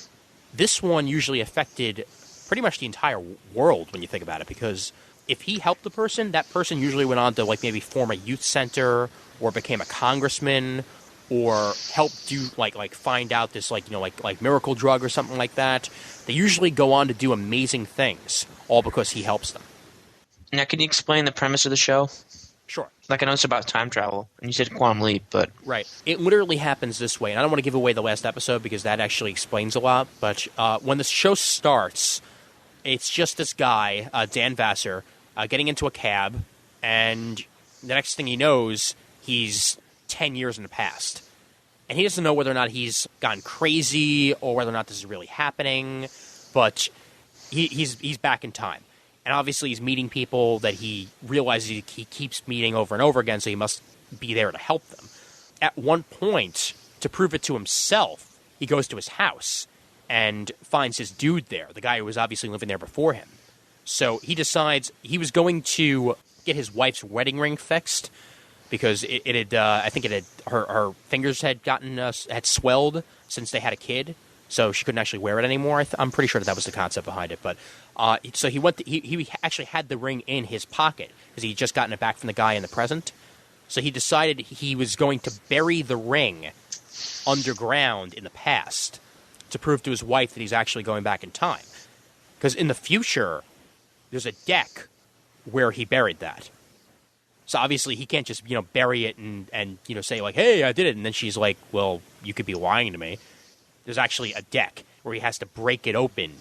This one usually affected pretty much the entire world when you think about it, because if he helped the person, that person usually went on to like maybe form a youth center or became a congressman or help do like find out this like miracle drug or something like that. They usually go on to do amazing things, all because he helps them. Now, can you explain the premise of the show? Sure. Like, I know it's about time travel, and you said Quantum Leap, but... Right. It literally happens this way, and I don't want to give away the last episode because that actually explains a lot, but when the show starts, it's just this guy, Dan Vassar, getting into a cab, and the next thing he knows, he's 10 years in the past. And he doesn't know whether or not he's gone crazy or whether or not this is really happening, but he's back in time. And obviously he's meeting people that he realizes he keeps meeting over and over again, so he must be there to help them. At one point, to prove it to himself, he goes to his house and finds his dude there, the guy who was obviously living there before him. So he decides he was going to get his wife's wedding ring fixed, because it had, I think it had, her fingers had gotten, had swelled since they had a kid, so she couldn't actually wear it anymore. I'm pretty sure that was the concept behind it. But so he went. He actually had the ring in his pocket because he'd just gotten it back from the guy in the present. So he decided he was going to bury the ring underground in the past to prove to his wife that he's actually going back in time. Because in the future, there's a deck where he buried that. So obviously he can't just bury it and say like, hey, I did it, and then she's like, well, you could be lying to me. There's actually a deck where he has to break it open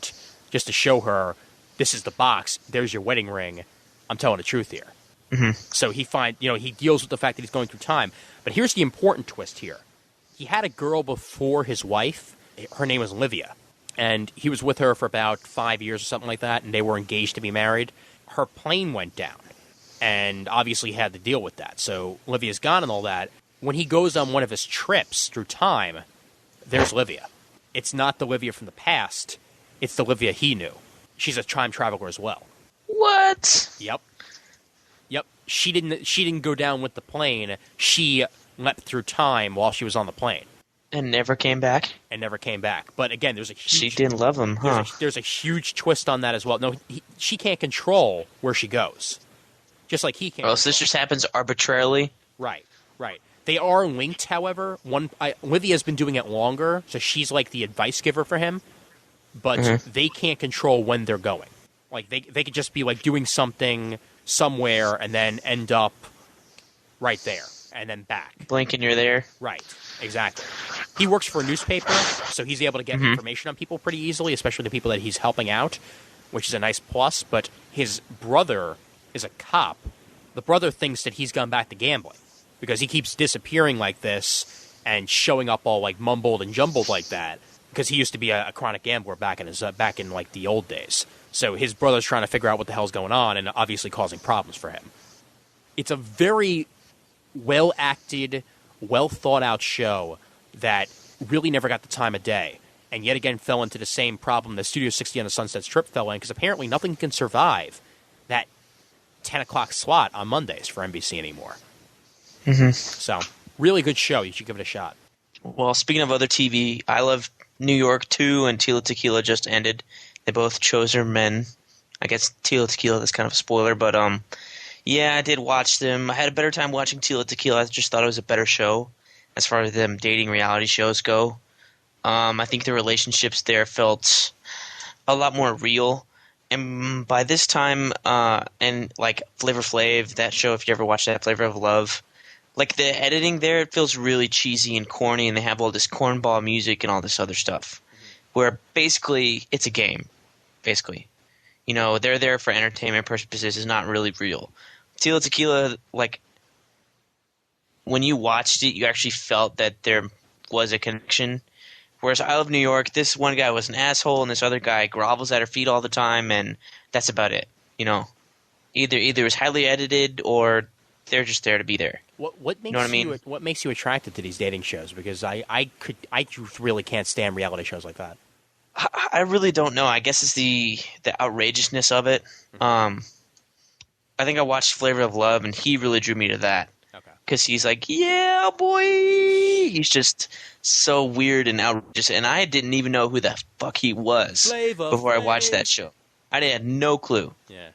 just to show her, this is the box, there's your wedding ring, I'm telling the truth here. Mm-hmm. So he deals with the fact that he's going through time. But here's the important twist here. He had a girl before his wife. Her name was Livia. And he was with her for about 5 years or something like that, and they were engaged to be married. Her plane went down, and obviously he had to deal with that. So Livia's gone and all that. When he goes on one of his trips through time, there's Livia. It's not the Livia from the past. It's the Livia he knew. She's a time traveler as well. What? Yep. She didn't go down with the plane. She leapt through time while she was on the plane. And never came back? And never came back. But again, there's a huge... She didn't love him, huh? There's a huge twist on that as well. No, she can't control where she goes. Just like he can't. Oh, so this just happens arbitrarily? Right. They are linked, however. Livia's been doing it longer, so she's like the advice giver for him. But they can't control when they're going. Like they could just be like doing something somewhere and then end up right there and then back. Blink and you're there. Right. Exactly. He works for a newspaper, so he's able to get information on people pretty easily, especially the people that he's helping out, which is a nice plus. But his brother is a cop. The brother thinks that he's gone back to gambling, because he keeps disappearing like this and showing up all like mumbled and jumbled like that, because he used to be a chronic gambler back in like the old days. So his brother's trying to figure out what the hell's going on and obviously causing problems for him. It's a very well-acted, well-thought-out show that really never got the time of day, and yet again fell into the same problem that Studio 60 on the Sunset Strip fell in, because apparently nothing can survive that 10 o'clock slot on Mondays for NBC anymore. Mm-hmm. So, really good show. You should give it a shot. Well, speaking of other TV, I Love New York 2 and Tila Tequila just ended. They both chose their men. I guess Tila Tequila, that's kind of a spoiler, but yeah, I did watch them. I had a better time watching Tila Tequila. I just thought it was a better show as far as them dating reality shows go. I think the relationships there felt a lot more real. And by this time, and like Flavor Flav, that show, if you ever watched that, Flavor of Love, like the editing there, it feels really cheesy and corny, and they have all this cornball music and all this other stuff. Where basically, it's a game. Basically. You know, they're there for entertainment purposes. It's not really real. Tila Tequila, like, when you watched it, you actually felt that there was a connection. Whereas I Love New York, this one guy was an asshole, and this other guy grovels at her feet all the time, and that's about it. You know, either it was highly edited, or they're just there to be there. What makes you know what I mean? What makes you attracted to these dating shows? Because I really can't stand reality shows like that. I really don't know. I guess it's the outrageousness of it. I think I watched Flavor of Love, and he really drew me to that. Okay. Because he's like, yeah, boy. He's just so weird and outrageous, and I didn't even know who the fuck he was before I watched that show. I had no clue. Yeah.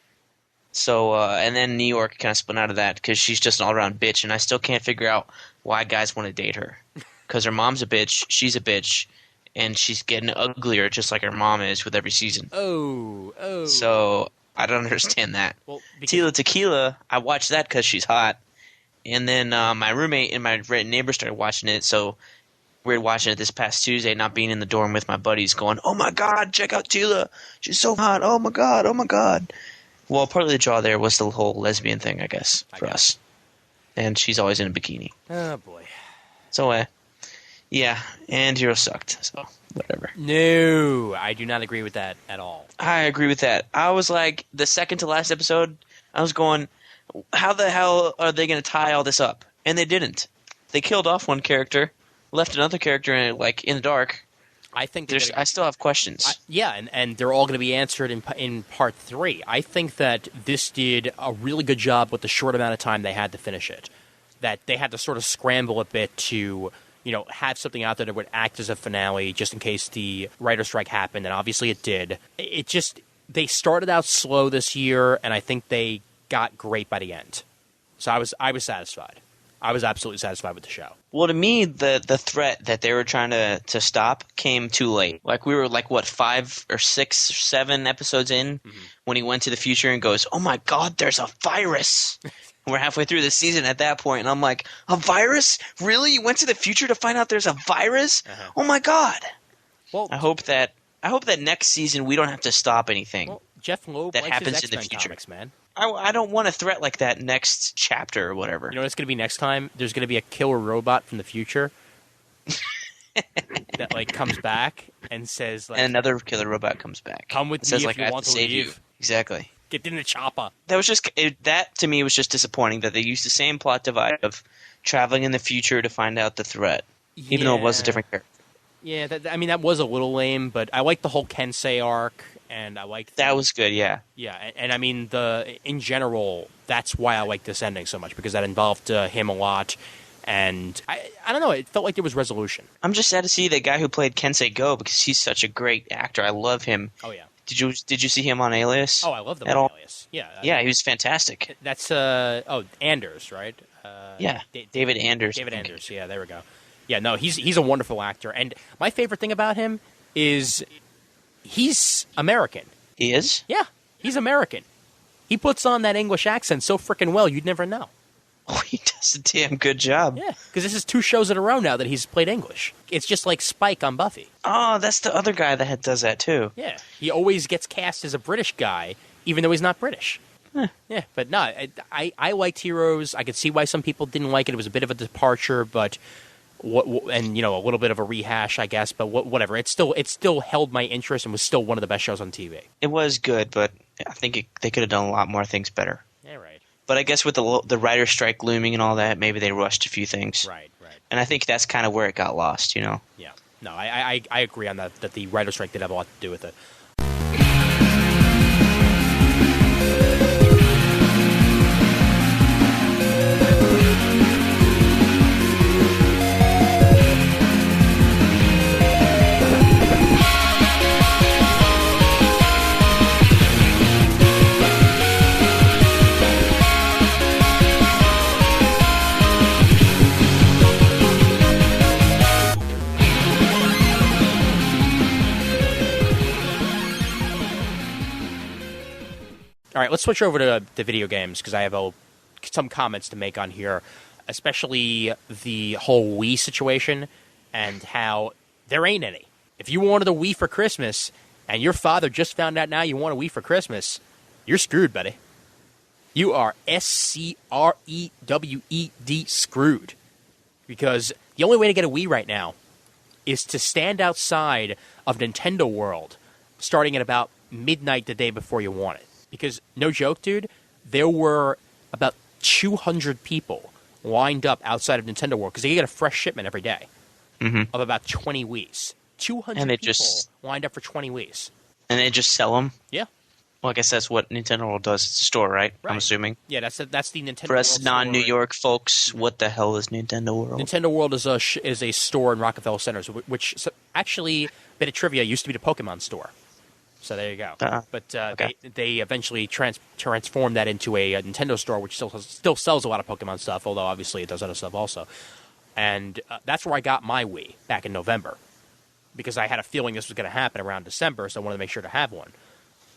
So, and then New York kind of spun out of that because she's just an all-around bitch, and I still can't figure out why guys want to date her. Because her mom's a bitch, she's a bitch, and she's getting uglier just like her mom is with every season. Oh. So, I don't understand that. Well, Tila Tequila, I watched that because she's hot. And then my roommate and my neighbor started watching it, so we were watching it this past Tuesday, not being in the dorm with my buddies, going, oh my god, check out Tila. She's so hot. Oh my god. Well, part of the draw there was the whole lesbian thing, I guess, for us. And she's always in a bikini. Oh, boy. So, yeah, and Hero sucked, so whatever. No, I do not agree with that at all. I agree with that. I was like, the second to last episode, I was going, how the hell are they going to tie all this up? And they didn't. They killed off one character, left another character in the dark. I think I still have questions. And they're all going to be answered in part 3. I think that this did a really good job with the short amount of time they had to finish it. That they had to sort of scramble a bit to, have something out there that would act as a finale just in case the writer's strike happened, and obviously it did. They started out slow this year, and I think they got great by the end. So I was satisfied. I was absolutely satisfied with the show. Well, to me, the threat that they were trying to stop came too late. Like, we were 5 or 6 or 7 episodes in when he went to the future and goes, oh my god, there's a virus. And we're halfway through the season at that point, and I'm like, a virus? Really? You went to the future to find out there's a virus? Uh-huh. Oh my god. Well, I hope that next season we don't have to stop anything. Well, Jeff Loeb that happens in the future, comics, man. I don't want a threat like that next chapter or whatever. You know what it's going to be next time? There's going to be a killer robot from the future that comes back and says and another killer robot comes back. Come with me if you want to save you. Exactly. Get in the chopper. That was that to me was just disappointing that they used the same plot device of traveling in the future to find out the threat, even though it was a different character. Yeah, that was a little lame, but I liked the whole Kensei arc. And I liked that was good, yeah. Yeah, and I mean in general, that's why I like this ending so much because that involved him a lot, and I don't know, it felt like there was resolution. I'm just sad to see the guy who played Kensei go because he's such a great actor. I love him. Oh yeah. Did you see him on Alias? Oh, I love him on Alias. Yeah. Yeah, he was fantastic. That's Anders, right? Yeah, David Anders. David Anders. Yeah, there we go. Yeah, no, he's a wonderful actor, and my favorite thing about him is. He's American. He is? Yeah, he's American. He puts on that English accent so freaking well, you'd never know. Oh, he does a damn good job. Yeah, because this is 2 shows in a row now that he's played English. It's just like Spike on Buffy. Oh, that's the other guy that does that too. Yeah, he always gets cast as a British guy, even though he's not British. Yeah, but no, I liked Heroes. I could see why some people didn't like it. It was a bit of a departure, but... and a little bit of a rehash, I guess, but whatever. It still held my interest and was still one of the best shows on TV. It was good, but I think they could have done a lot more things better. Yeah, right. But I guess with the writer's strike looming and all that, maybe they rushed a few things. Right. And I think that's kind of where it got lost, Yeah. No, I agree on that the writer's strike did have a lot to do with it. All right, let's switch over to the video games because I have some comments to make on here, especially the whole Wii situation and how there ain't any. If you wanted a Wii for Christmas and your father just found out now you want a Wii for Christmas, you're screwed, buddy. You are SCREWED screwed. Because the only way to get a Wii right now is to stand outside of Nintendo World starting at about midnight the day before you want it. Because, no joke, dude, there were about 200 people lined up outside of Nintendo World because they get a fresh shipment every day of about 20 Wiis. 200 people lined up for 20 Wiis. And they just sell them? Yeah. Well, I guess that's what Nintendo World does. It's a store, right? I'm assuming. Yeah, that's the Nintendo For us World non-New store. York folks, what the hell is Nintendo World? Nintendo World is a store in Rockefeller Center, which actually, bit of trivia, used to be the Pokemon store. So there you go. But they eventually transformed that into a Nintendo store, which still sells a lot of Pokemon stuff, although obviously it does other stuff also. And that's where I got my Wii back in November, because I had a feeling this was going to happen around December, so I wanted to make sure to have one.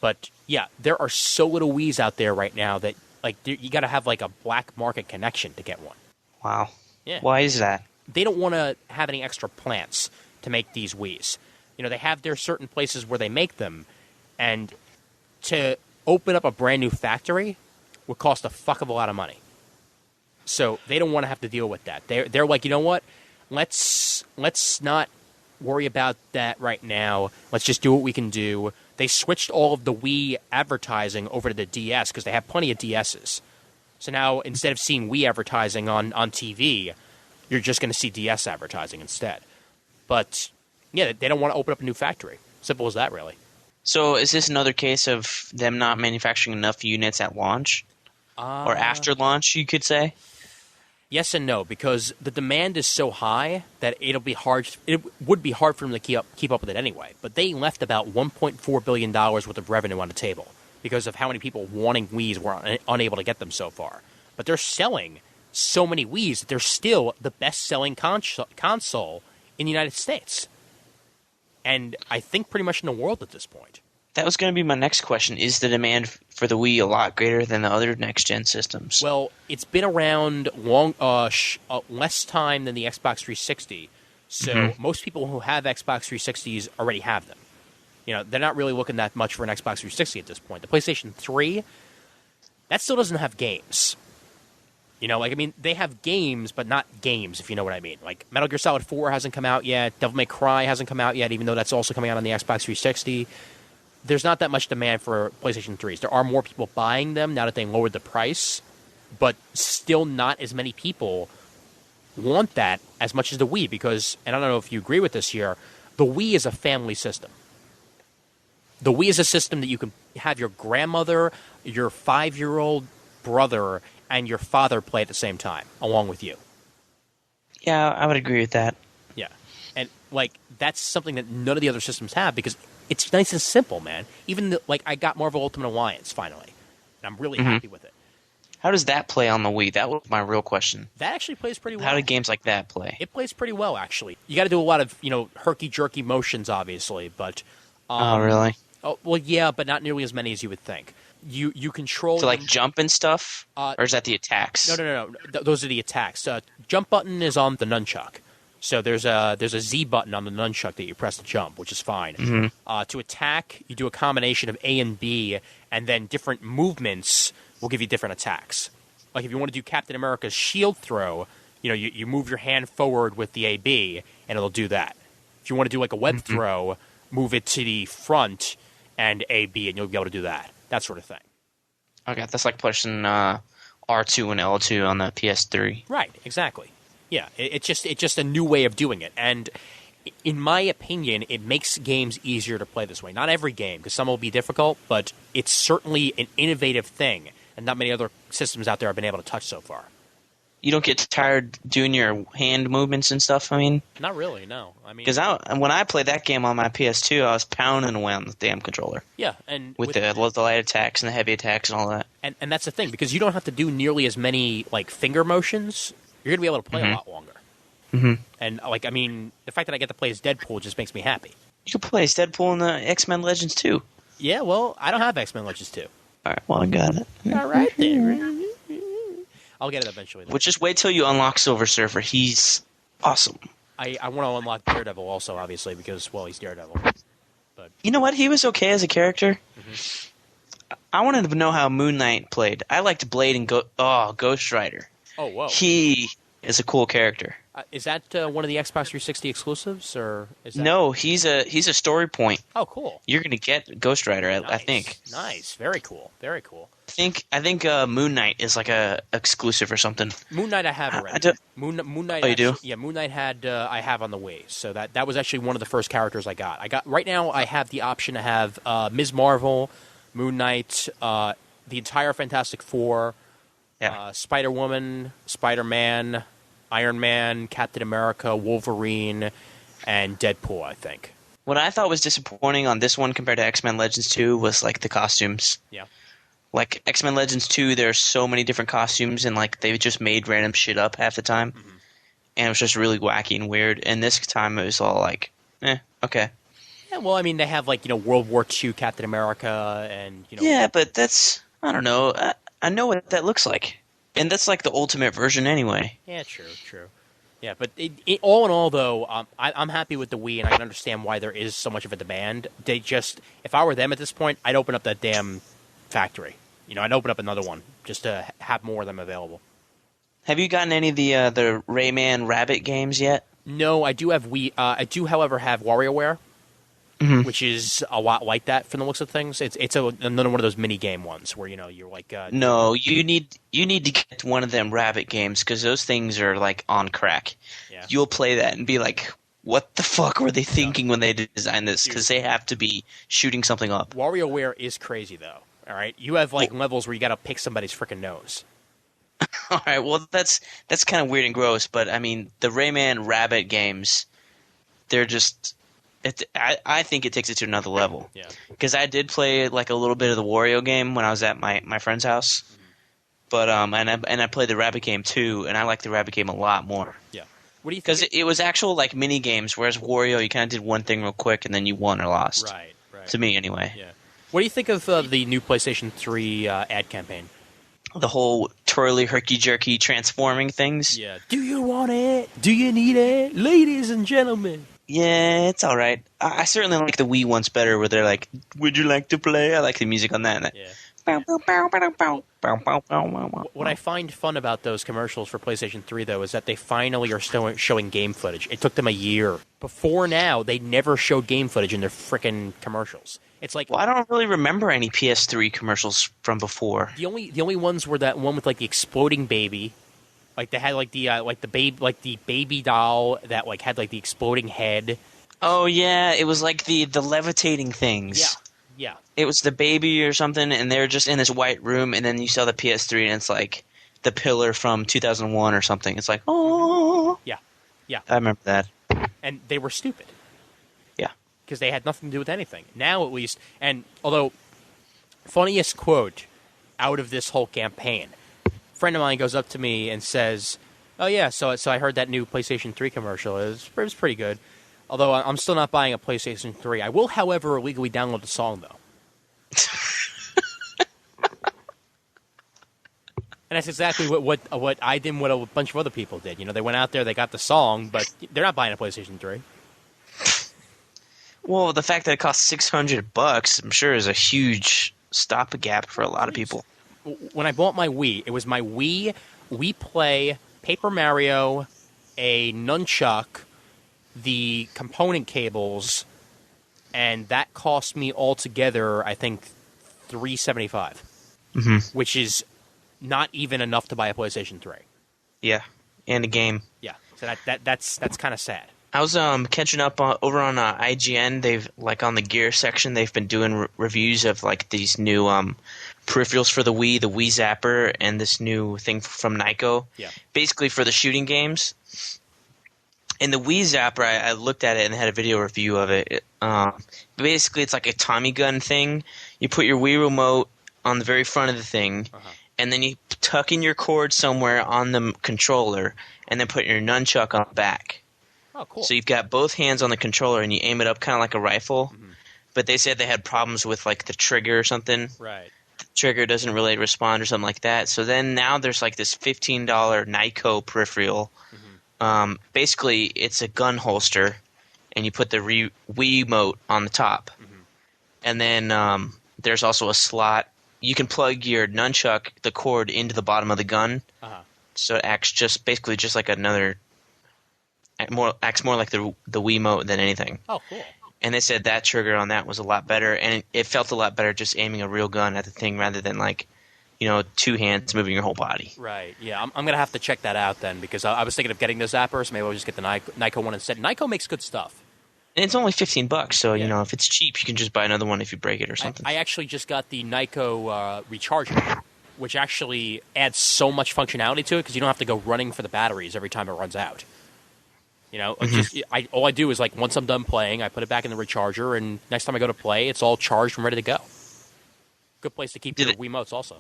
But, yeah, there are so little Wiis out there right now that, like, you got to have, like, a black market connection to get one. Wow. Yeah. Why is that? They don't want to have any extra plants to make these Wiis. You know, they have their certain places where they make them, and to open up a brand new factory would cost a fuck of a lot of money. So they don't want to have to deal with that. They're like, you know what? Let's not worry about that right now. Let's just do what we can do. They switched all of the Wii advertising over to the DS because they have plenty of DSs. So now, instead of seeing Wii advertising on TV, you're just going to see DS advertising instead. But, yeah, they don't want to open up a new factory. Simple as that, really. So is this another case of them not manufacturing enough units at launch? Or after launch, you could say? Yes and no, because the demand is so high that it would be hard for them to keep up with it anyway. But they left about $1.4 billion worth of revenue on the table because of how many people wanting Wiis were unable to get them so far. But they're selling so many Wiis that they're still the best-selling console in the United States. And I think pretty much in the world at this point. That was going to be my next question. Is the demand for the Wii a lot greater than the other next-gen systems? Well, it's been around less time than the Xbox 360, so most people who have Xbox 360s already have them. You know, they're not really looking that much for an Xbox 360 at this point. The PlayStation 3, that still doesn't have games. You know, like, I mean, they have games, but not games, if you know what I mean. Like, Metal Gear Solid 4 hasn't come out yet. Devil May Cry hasn't come out yet, even though that's also coming out on the Xbox 360. There's not that much demand for PlayStation 3s. There are more people buying them now that they lowered the price, but still not as many people want that as much as the Wii because, and I don't know if you agree with this here, the Wii is a family system. The Wii is a system that you can have your grandmother, your 5-year-old brother, and your father play at the same time, along with you. Yeah, I would agree with that. Yeah. And, like, that's something that none of the other systems have because it's nice and simple, man. Even, I got Marvel Ultimate Alliance, finally. And I'm really happy with it. How does that play on the Wii? That was my real question. That actually plays pretty well. How do games like that play? It plays pretty well, actually. You got to do a lot of, herky-jerky motions, obviously, but... oh, really? Oh, well, yeah, but not nearly as many as you would think. You control... So, jump and stuff? Or is that the attacks? No. Those are the attacks. Jump button is on the nunchuck. So there's a Z button on the nunchuck that you press to jump, which is fine. To attack, you do a combination of A and B, and then different movements will give you different attacks. Like if you want to do Captain America's shield throw, you move your hand forward with the AB, and it'll do that. If you want to do a web throw, move it to the front and AB, and you'll be able to do that. That sort of thing. Okay, that's like pushing R2 and L2 on the PS3. Right, exactly. Yeah, it's just a new way of doing it. And in my opinion, it makes games easier to play this way. Not every game, because some will be difficult, but it's certainly an innovative thing, and not many other systems out there have been able to touch so far. You don't get tired doing your hand movements and stuff, I mean? Not really, no. Because when I played that game on my PS2, I was pounding away on the damn controller. Yeah, and... With the light attacks and the heavy attacks and all that. And that's the thing, because you don't have to do nearly as many, finger motions. You're going to be able to play a lot longer. And, the fact that I get to play as Deadpool just makes me happy. You can play as Deadpool in the X-Men Legends 2. Yeah, well, I don't have X-Men Legends 2. All right, well, I got it. All right, then. I'll get it eventually. Well, just wait till you unlock Silver Surfer. He's awesome. I want to unlock Daredevil also, obviously, because, well, he's Daredevil. But You know what? He was okay as a character. I wanted to know how Moon Knight played. I liked Blade and Ghost Rider. Oh, whoa. He is a cool character. Is that one of the Xbox 360 exclusives, or is that... No, he's a story point. Oh, cool. You're going to get Ghost Rider, I think. Nice. Very cool. Very cool. I think Moon Knight is like a exclusive or something. Moon Knight I have already. Moon Knight. Oh, you do? Yeah, Moon Knight I have on the Wii. So that was actually one of the first characters I got. Right now I have the option to have Ms. Marvel, Moon Knight, the entire Fantastic Four, Spider-Woman, Spider-Man, Iron Man, Captain America, Wolverine, and Deadpool, I think. What I thought was disappointing on this one compared to X-Men Legends 2 was like the costumes. Yeah. Like X-Men Legends 2, there's so many different costumes, and like they just made random shit up half the time, and it was just really wacky and weird. And this time it was all like, okay. Yeah, well, I mean, they have like World War II Captain America, and Yeah, but that's I don't know. I know what that looks like, and that's like the ultimate version anyway. Yeah, true. Yeah, but all in all, though, I'm happy with the Wii, and I can understand why there is so much of a demand. If I were them at this point, I'd open up that damn factory. I'd open up another one just to have more of them available. Have you gotten any of the Rayman Rabbit games yet? No, I do have Wii. I do, however, have WarioWare, which is a lot like that from the looks of things. It's another one of those mini game ones where you're like. No, you need to get one of them Rabbit games because those things are like on crack. Yeah. You'll play that and be like, what the fuck were they thinking when they designed this? Because they have to be shooting something up. WarioWare is crazy though. All right, you have levels where you got to pick somebody's freaking nose. All right, well that's kind of weird and gross, but I mean the Rayman Rabbit games, they're just. I think it takes it to another level. Yeah. Because I did play like a little bit of the Wario game when I was at my friend's house, but and I played the Rabbit game too, and I like the Rabbit game a lot more. Yeah. What do you think? Because it was actual like mini games, whereas Wario you kind of did one thing real quick and then you won or lost. Right. To me, anyway. Yeah. What do you think of the new PlayStation 3 ad campaign? The whole twirly, herky-jerky transforming things. Yeah. Do you want it? Do you need it? Ladies and gentlemen. Yeah, it's all right. I certainly like the Wii ones better where they're like, would you like to play? I like the music on that. Yeah. Bow, bow, bow, bow, bow, bow, bow, bow, bow. What I find fun about those commercials for PlayStation 3, though, is that they finally are showing game footage. It took them a year. Before now, they never showed game footage in their frickin' commercials. It's like, well, I don't really remember any PS3 commercials from before. The only ones were that one with like the exploding baby, like they had like the baby doll that like had like the exploding head. Oh yeah, it was like the levitating things. Yeah. It was the baby or something, and they're just in this white room, and then you saw the PS3, and it's like the pillar from 2001 or something. It's like, oh. Yeah. I remember that. And they were stupid. Yeah. Because they had nothing to do with anything. Now, at least, and although, funniest quote out of this whole campaign, a friend of mine goes up to me and says, oh yeah, so I heard that new PlayStation 3 commercial. It was pretty good. Although I'm still not buying a PlayStation 3. I will, however, illegally download the song, though. And that's exactly what I did and what a bunch of other people did. They went out there, they got the song, but they're not buying a PlayStation 3. Well, the fact that it costs $600, I'm sure, is a huge stopgap for a lot of people. When I bought my Wii, it was my Wii Play, Paper Mario, a nunchuck, the component cables, and that cost me altogether, I think, $375, which is not even enough to buy a PlayStation 3. Yeah, and a game. Yeah, so that's kind of sad. I was catching up over on IGN. They've like on the gear section. They've been doing reviews of like these new peripherals for the Wii Zapper, and this new thing from Nyko. Yeah, basically for the shooting games. And the Wii Zapper, I looked at it and had a video review of it. Basically, it's like a Tommy gun thing. You put your Wii remote on the very front of the thing, and then you tuck in your cord somewhere on the controller, and then put your nunchuck on the back. Oh, cool. So you've got both hands on the controller, and you aim it up kind of like a rifle. But they said they had problems with like the trigger or something. Right. trigger doesn't really respond or something like that. So then now there's like this $15 Nyko peripheral. Basically, it's a gun holster, and you put the Wiimote on the top. And then there's also a slot. You can plug your nunchuck, the cord, into the bottom of the gun. So it acts basically just like acts more like the Wiimote than anything. Oh, cool. And they said that trigger on that was a lot better, and it felt a lot better just aiming a real gun at the thing rather than like, two hands moving your whole body. Right. Yeah, I'm going to have to check that out then, because I was thinking of getting the zappers. Maybe I'll just get the Nyko one instead. Nyko makes good stuff. And it's only $15, so if it's cheap, you can just buy another one if you break it or something. I actually just got the Nyko recharger, which actually adds so much functionality to it because you don't have to go running for the batteries every time it runs out. All I do is, like, once I'm done playing, I put it back in the recharger, and next time I go to play, it's all charged and ready to go. Good place to keep your Wiimotes also.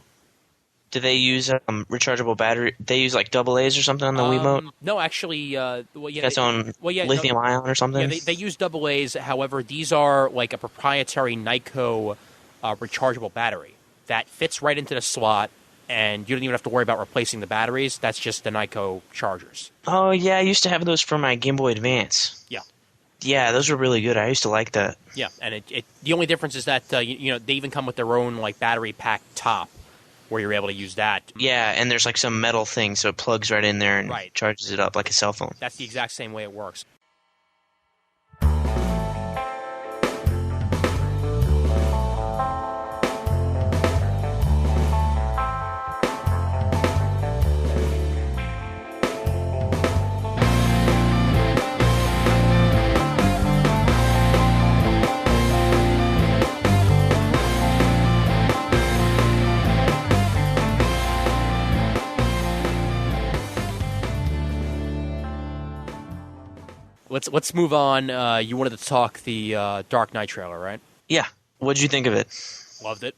Do they use rechargeable battery? They use like AA's or something on the Wiimote? No, actually, that's on lithium ion or something? Yeah, they use AA's. However, these are like a proprietary Nyko rechargeable battery that fits right into the slot, and you don't even have to worry about replacing the batteries. That's just the Nyko chargers. Oh, yeah, I used to have those for my Game Boy Advance. Yeah. Yeah, those were really good. I used to like that. Yeah, and the only difference is that they even come with their own like battery pack top, where you're able to use that. Yeah, and there's like some metal thing, so it plugs right in there and charges it up like a cell phone. That's the exact same way it works. Let's move on. You wanted to talk the Dark Knight trailer, right? Yeah. What'd you think of it? Loved it.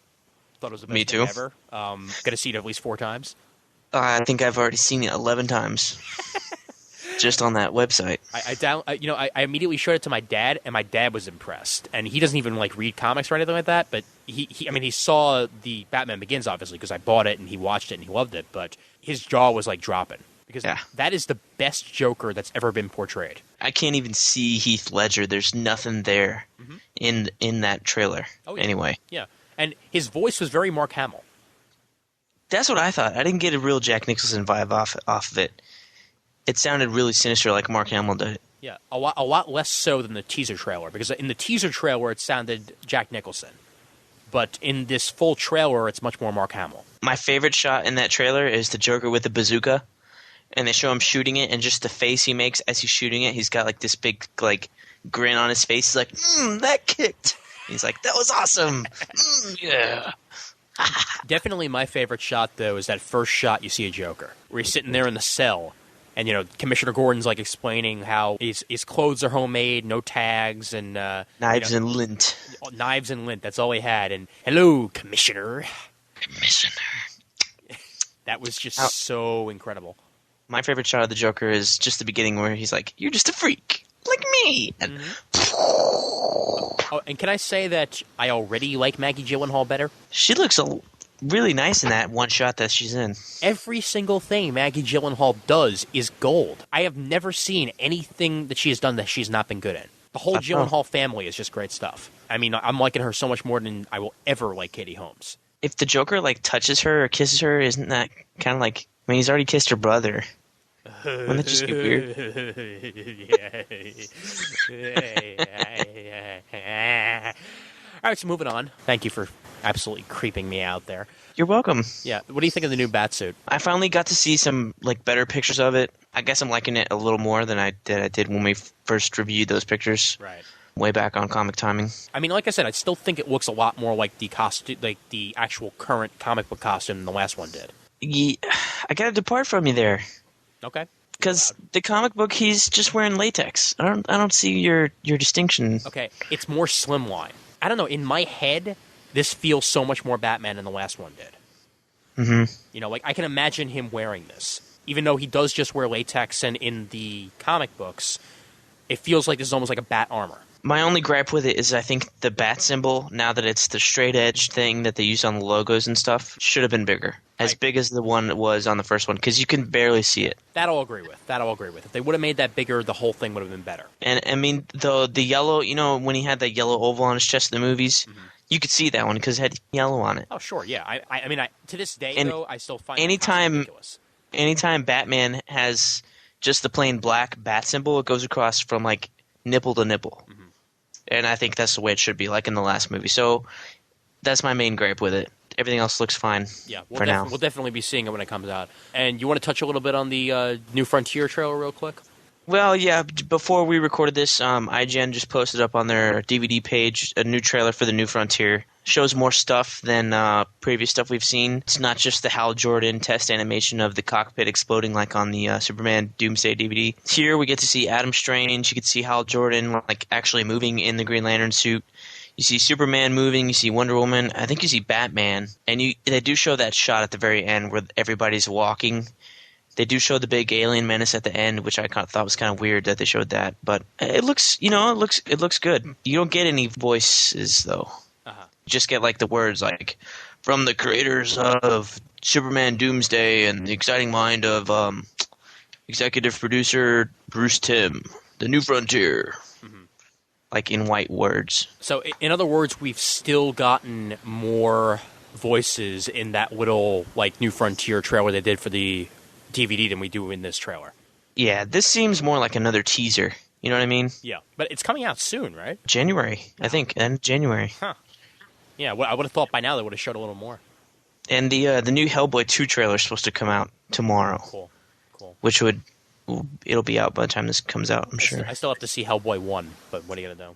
Thought it was the best Me too. thing ever. Gonna see it at least 4 times. I think I've already seen it 11 times. Just on that website. I immediately showed it to my dad, and my dad was impressed. And he doesn't even like read comics or anything like that, but he saw the Batman Begins obviously because I bought it and he watched it and he loved it, but his jaw was like dropping. Because that is the best Joker that's ever been portrayed. I can't even see Heath Ledger. There's nothing there in that trailer. Oh, yeah. Anyway. Yeah. And his voice was very Mark Hamill. That's what I thought. I didn't get a real Jack Nicholson vibe off of it. It sounded really sinister like Mark Hamill did. Yeah, a lot less so than the teaser trailer. Because in the teaser trailer, it sounded Jack Nicholson. But in this full trailer, it's much more Mark Hamill. My favorite shot in that trailer is the Joker with the bazooka. And they show him shooting it, and just the face he makes as he's shooting it, he's got like this big like grin on his face. He's like, that kicked. He's like, that was awesome. Yeah. Definitely my favorite shot, though, is that first shot you see a Joker, where he's sitting there in the cell, and Commissioner Gordon's like explaining how his clothes are homemade, no tags, and knives and lint. Knives and lint. That's all he had. And hello, Commissioner. That was just so incredible. My favorite shot of the Joker is just the beginning where he's like, "You're just a freak, like me." And and can I say that I already like Maggie Gyllenhaal better? She looks really nice in that one shot that she's in. Every single thing Maggie Gyllenhaal does is gold. I have never seen anything that she has done that she's not been good in. The whole Gyllenhaal family is just great stuff. I mean, I'm liking her so much more than I will ever like Katie Holmes. If the Joker touches her or kisses her, isn't that kind of like? I mean, he's already kissed her brother. Wouldn't that just be weird? All right, so moving on. Thank you for absolutely creeping me out there. You're welcome. Yeah. What do you think of the new Batsuit? I finally got to see some better pictures of it. I guess I'm liking it a little more than I did when we first reviewed those pictures. Right. Way back on Comic Timing. I mean, like I said, I still think it looks a lot more like the costume, like the actual current comic book costume than the last one did. Yeah, I gotta depart from you there. Okay. Because the comic book, he's just wearing latex. I don't see your distinction. Okay, it's more slimline. I don't know. In my head, this feels so much more Batman than the last one did. Mm-hmm. I can imagine him wearing this, even though he does just wear latex. And in the comic books, it feels like this is almost like a bat armor. My only gripe with it is I think the bat symbol, now that it's the straight edge thing that they use on the logos and stuff, should have been bigger. As big as the one was on the first one, because you can barely see it. That I'll agree with. If they would have made that bigger, the whole thing would have been better. And I mean, the yellow, when he had that yellow oval on his chest in the movies, you could see that one because it had yellow on it. Oh, sure, yeah. I mean, to this day, though, I still find anytime, that ridiculous. Anytime Batman has just the plain black bat symbol, it goes across from, like, nipple to nipple. Mm-hmm. And I think that's the way it should be, like in the last movie. So that's my main gripe with it. Everything else looks fine for now. We'll definitely be seeing it when it comes out. And you want to touch a little bit on the New Frontier trailer real quick? Well, yeah. Before we recorded this, IGN just posted up on their DVD page a new trailer for the New Frontier. Shows more stuff than previous stuff we've seen. It's not just the Hal Jordan test animation of the cockpit exploding like on the Superman Doomsday DVD. Here we get to see Adam Strange. You get to see Hal Jordan like actually moving in the Green Lantern suit. You see Superman moving. You see Wonder Woman. I think you see Batman. And they do show that shot at the very end where everybody's walking. They do show the big alien menace at the end, which I thought was kind of weird that they showed that. But it looks good. You don't get any voices though. Uh-huh. You just get like the words like from the creators of Superman Doomsday and the exciting mind of executive producer Bruce Timm, the New Frontier. Mm-hmm. Like in white words. So in other words, we've still gotten more voices in that little like New Frontier trailer they did for the DVD than we do in this trailer. Yeah, this seems more like another teaser. You know what I mean? Yeah, but it's coming out soon, right? January, I think, end of January. Huh. Yeah, I would have thought by now they would have showed a little more. And the new Hellboy 2 trailer is supposed to come out tomorrow. Cool. Which it'll be out by the time this comes out, I'm sure. I still have to see Hellboy 1, but what are you going to do?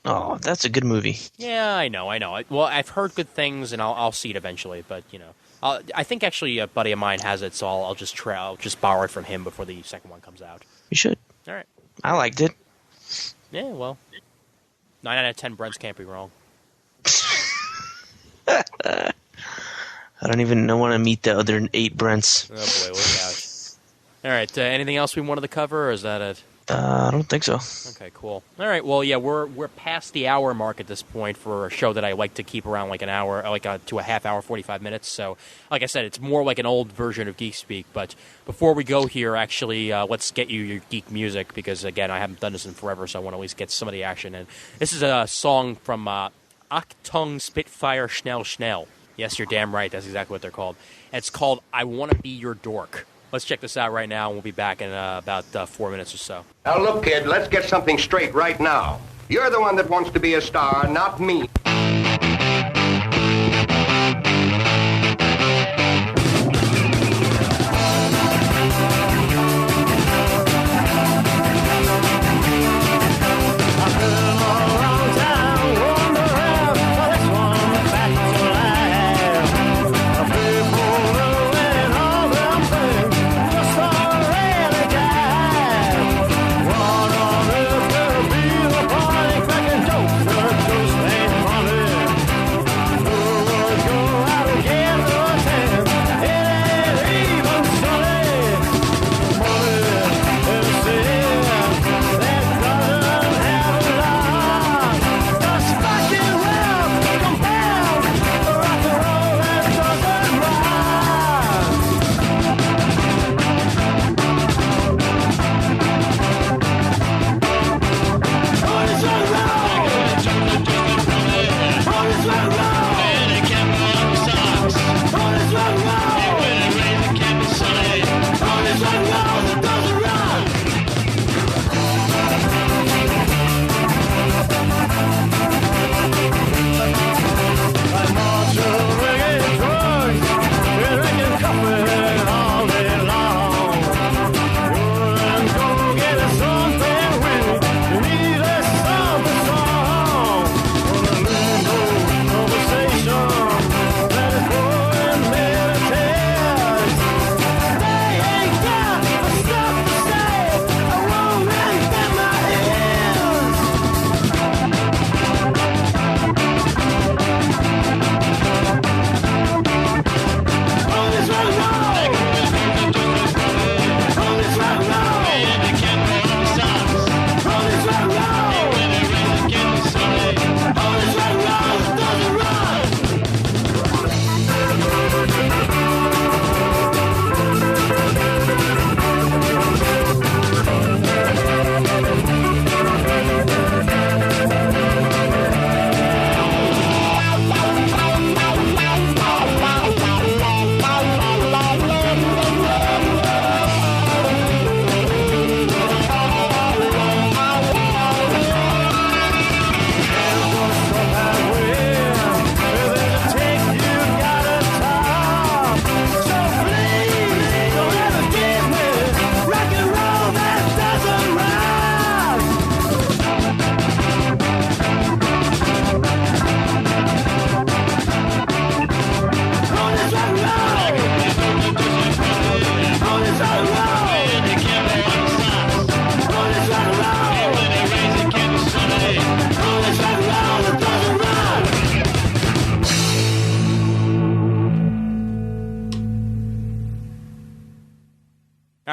Oh, that's a good movie. Yeah, I know. Well, I've heard good things, and I'll see it eventually, but, I think actually a buddy of mine has it, so I'll just borrow it from him before the second one comes out. You should. All right. I liked it. Yeah, well, 9 out of 10 Brents can't be wrong. I don't even want to meet the other 8 Brents. Oh, boy, look out. All right, anything else we wanted to cover, or is that it? I don't think so. Okay, cool. All right, well, yeah, we're past the hour mark at this point for a show that I like to keep around like an hour, to a half hour, 45 minutes. So, like I said, it's more like an old version of Geekspeak. But before we go here, actually, let's get you your geek music because, again, I haven't done this in forever, so I want to at least get some of the action in. This is a song from Achtung Spitfire Schnell Schnell. Yes, you're damn right. That's exactly what they're called. And it's called I Wanna Be Your Dork. Let's check this out right now, and we'll be back in about 4 minutes or so. Now, look, kid, let's get something straight right now. You're the one that wants to be a star, not me.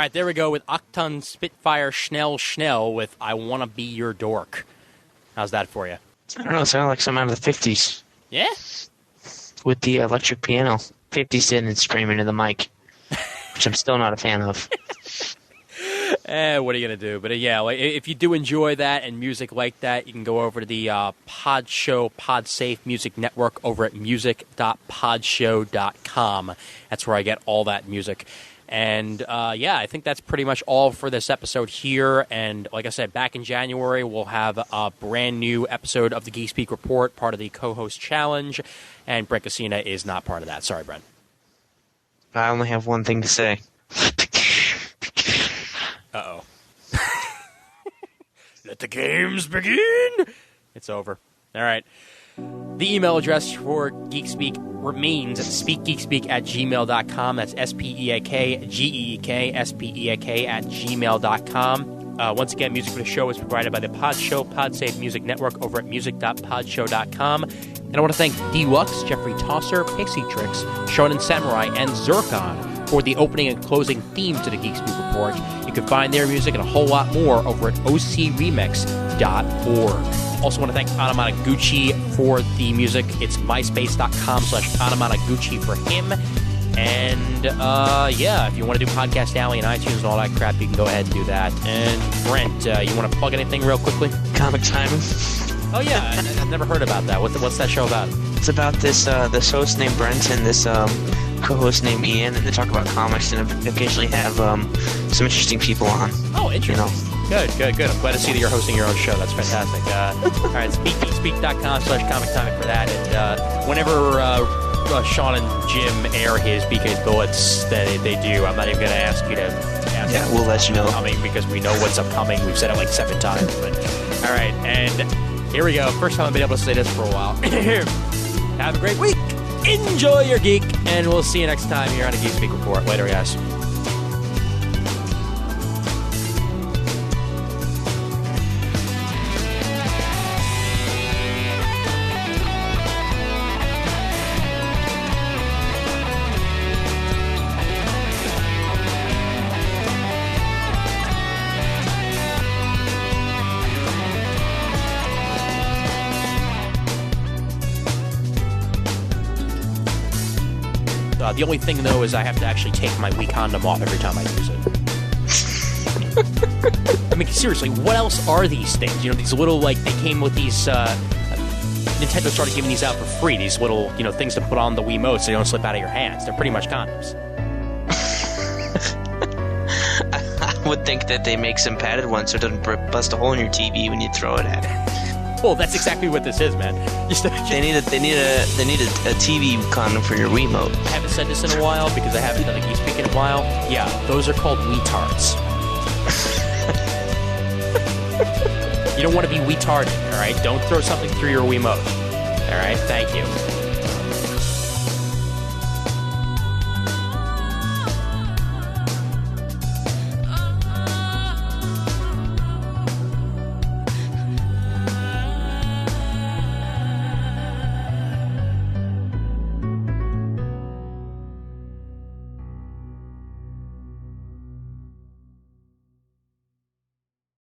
All right, there we go with Octon Spitfire Schnell with I Wanna Be Your Dork. How's that for you? I don't know, it sounded like some out of the 50s. Yeah? With the electric piano. 50s sitting and screaming into the mic, which I'm still not a fan of. What are you going to do? But yeah, like, if you do enjoy that and music like that, you can go over to the Pod Show, PodSafe Music Network over at music.podshow.com. That's where I get all that music. And, yeah, I think that's pretty much all for this episode here. And like I said, back in January, we'll have a brand new episode of the Geekspeak Report, part of the co-host challenge. And Brent Cassina is not part of that. Sorry, Brent. I only have one thing to say. Uh-oh. Let the games begin! It's over. All right. The email address for Geekspeak remains at speakgeekspeak@gmail.com. That's speakgeekspeak@gmail.com. Once again, music for the show is provided by the Pod Show, PodSafe Music Network over at music.podshow.com. And I want to thank Deluxe, Jeffrey Tosser, Pixie Tricks, Shonen Samurai, and Zircon for the opening and closing theme to the Geekspeak Report. You can find their music and a whole lot more over at ocremix.org. Also want to thank Anamanaguchi for the music. It's myspace.com/Anamanaguchi for him. And, yeah, if you want to do Podcast Alley and iTunes and all that crap, you can go ahead and do that. And, Brent, you want to plug anything real quickly? Comic Timing. Oh, yeah, I've never heard about that. What's that show about? It's about this host named Brent and this co-host named Ian, and they talk about comics and occasionally have some interesting people on. Oh, interesting. You know. Good. I'm glad to see that you're hosting your own show. That's fantastic. All right, speak.com/comic for that. And whenever Sean and Jim air his BK's Bullets that they do, I'm not even going to ask you to ask. Yeah, we'll let you know. Coming because we know what's upcoming. We've said it like 7 times. But all right, and here we go. First time I've been able to say this for a while. Have a great week. Enjoy your geek, and we'll see you next time here on a Geekspeak Report. Later, guys. The only thing, though, is I have to actually take my Wii condom off every time I use it. I mean, seriously, what else are these things? You know, these little, like, they came with these, Nintendo started giving these out for free, these little, you know, things to put on the Wiimote so they don't slip out of your hands. They're pretty much condoms. I would think that they make some padded ones so it doesn't bust a hole in your TV when you throw it at it. Well, that's exactly what this is, man. They need a TV condom for your Wiimote. I haven't said this in a while because I haven't done a Geekspeak in a while. Yeah, those are called Weetards. You don't want to be retarded, all right? Don't throw something through your Wiimote. All right, thank you.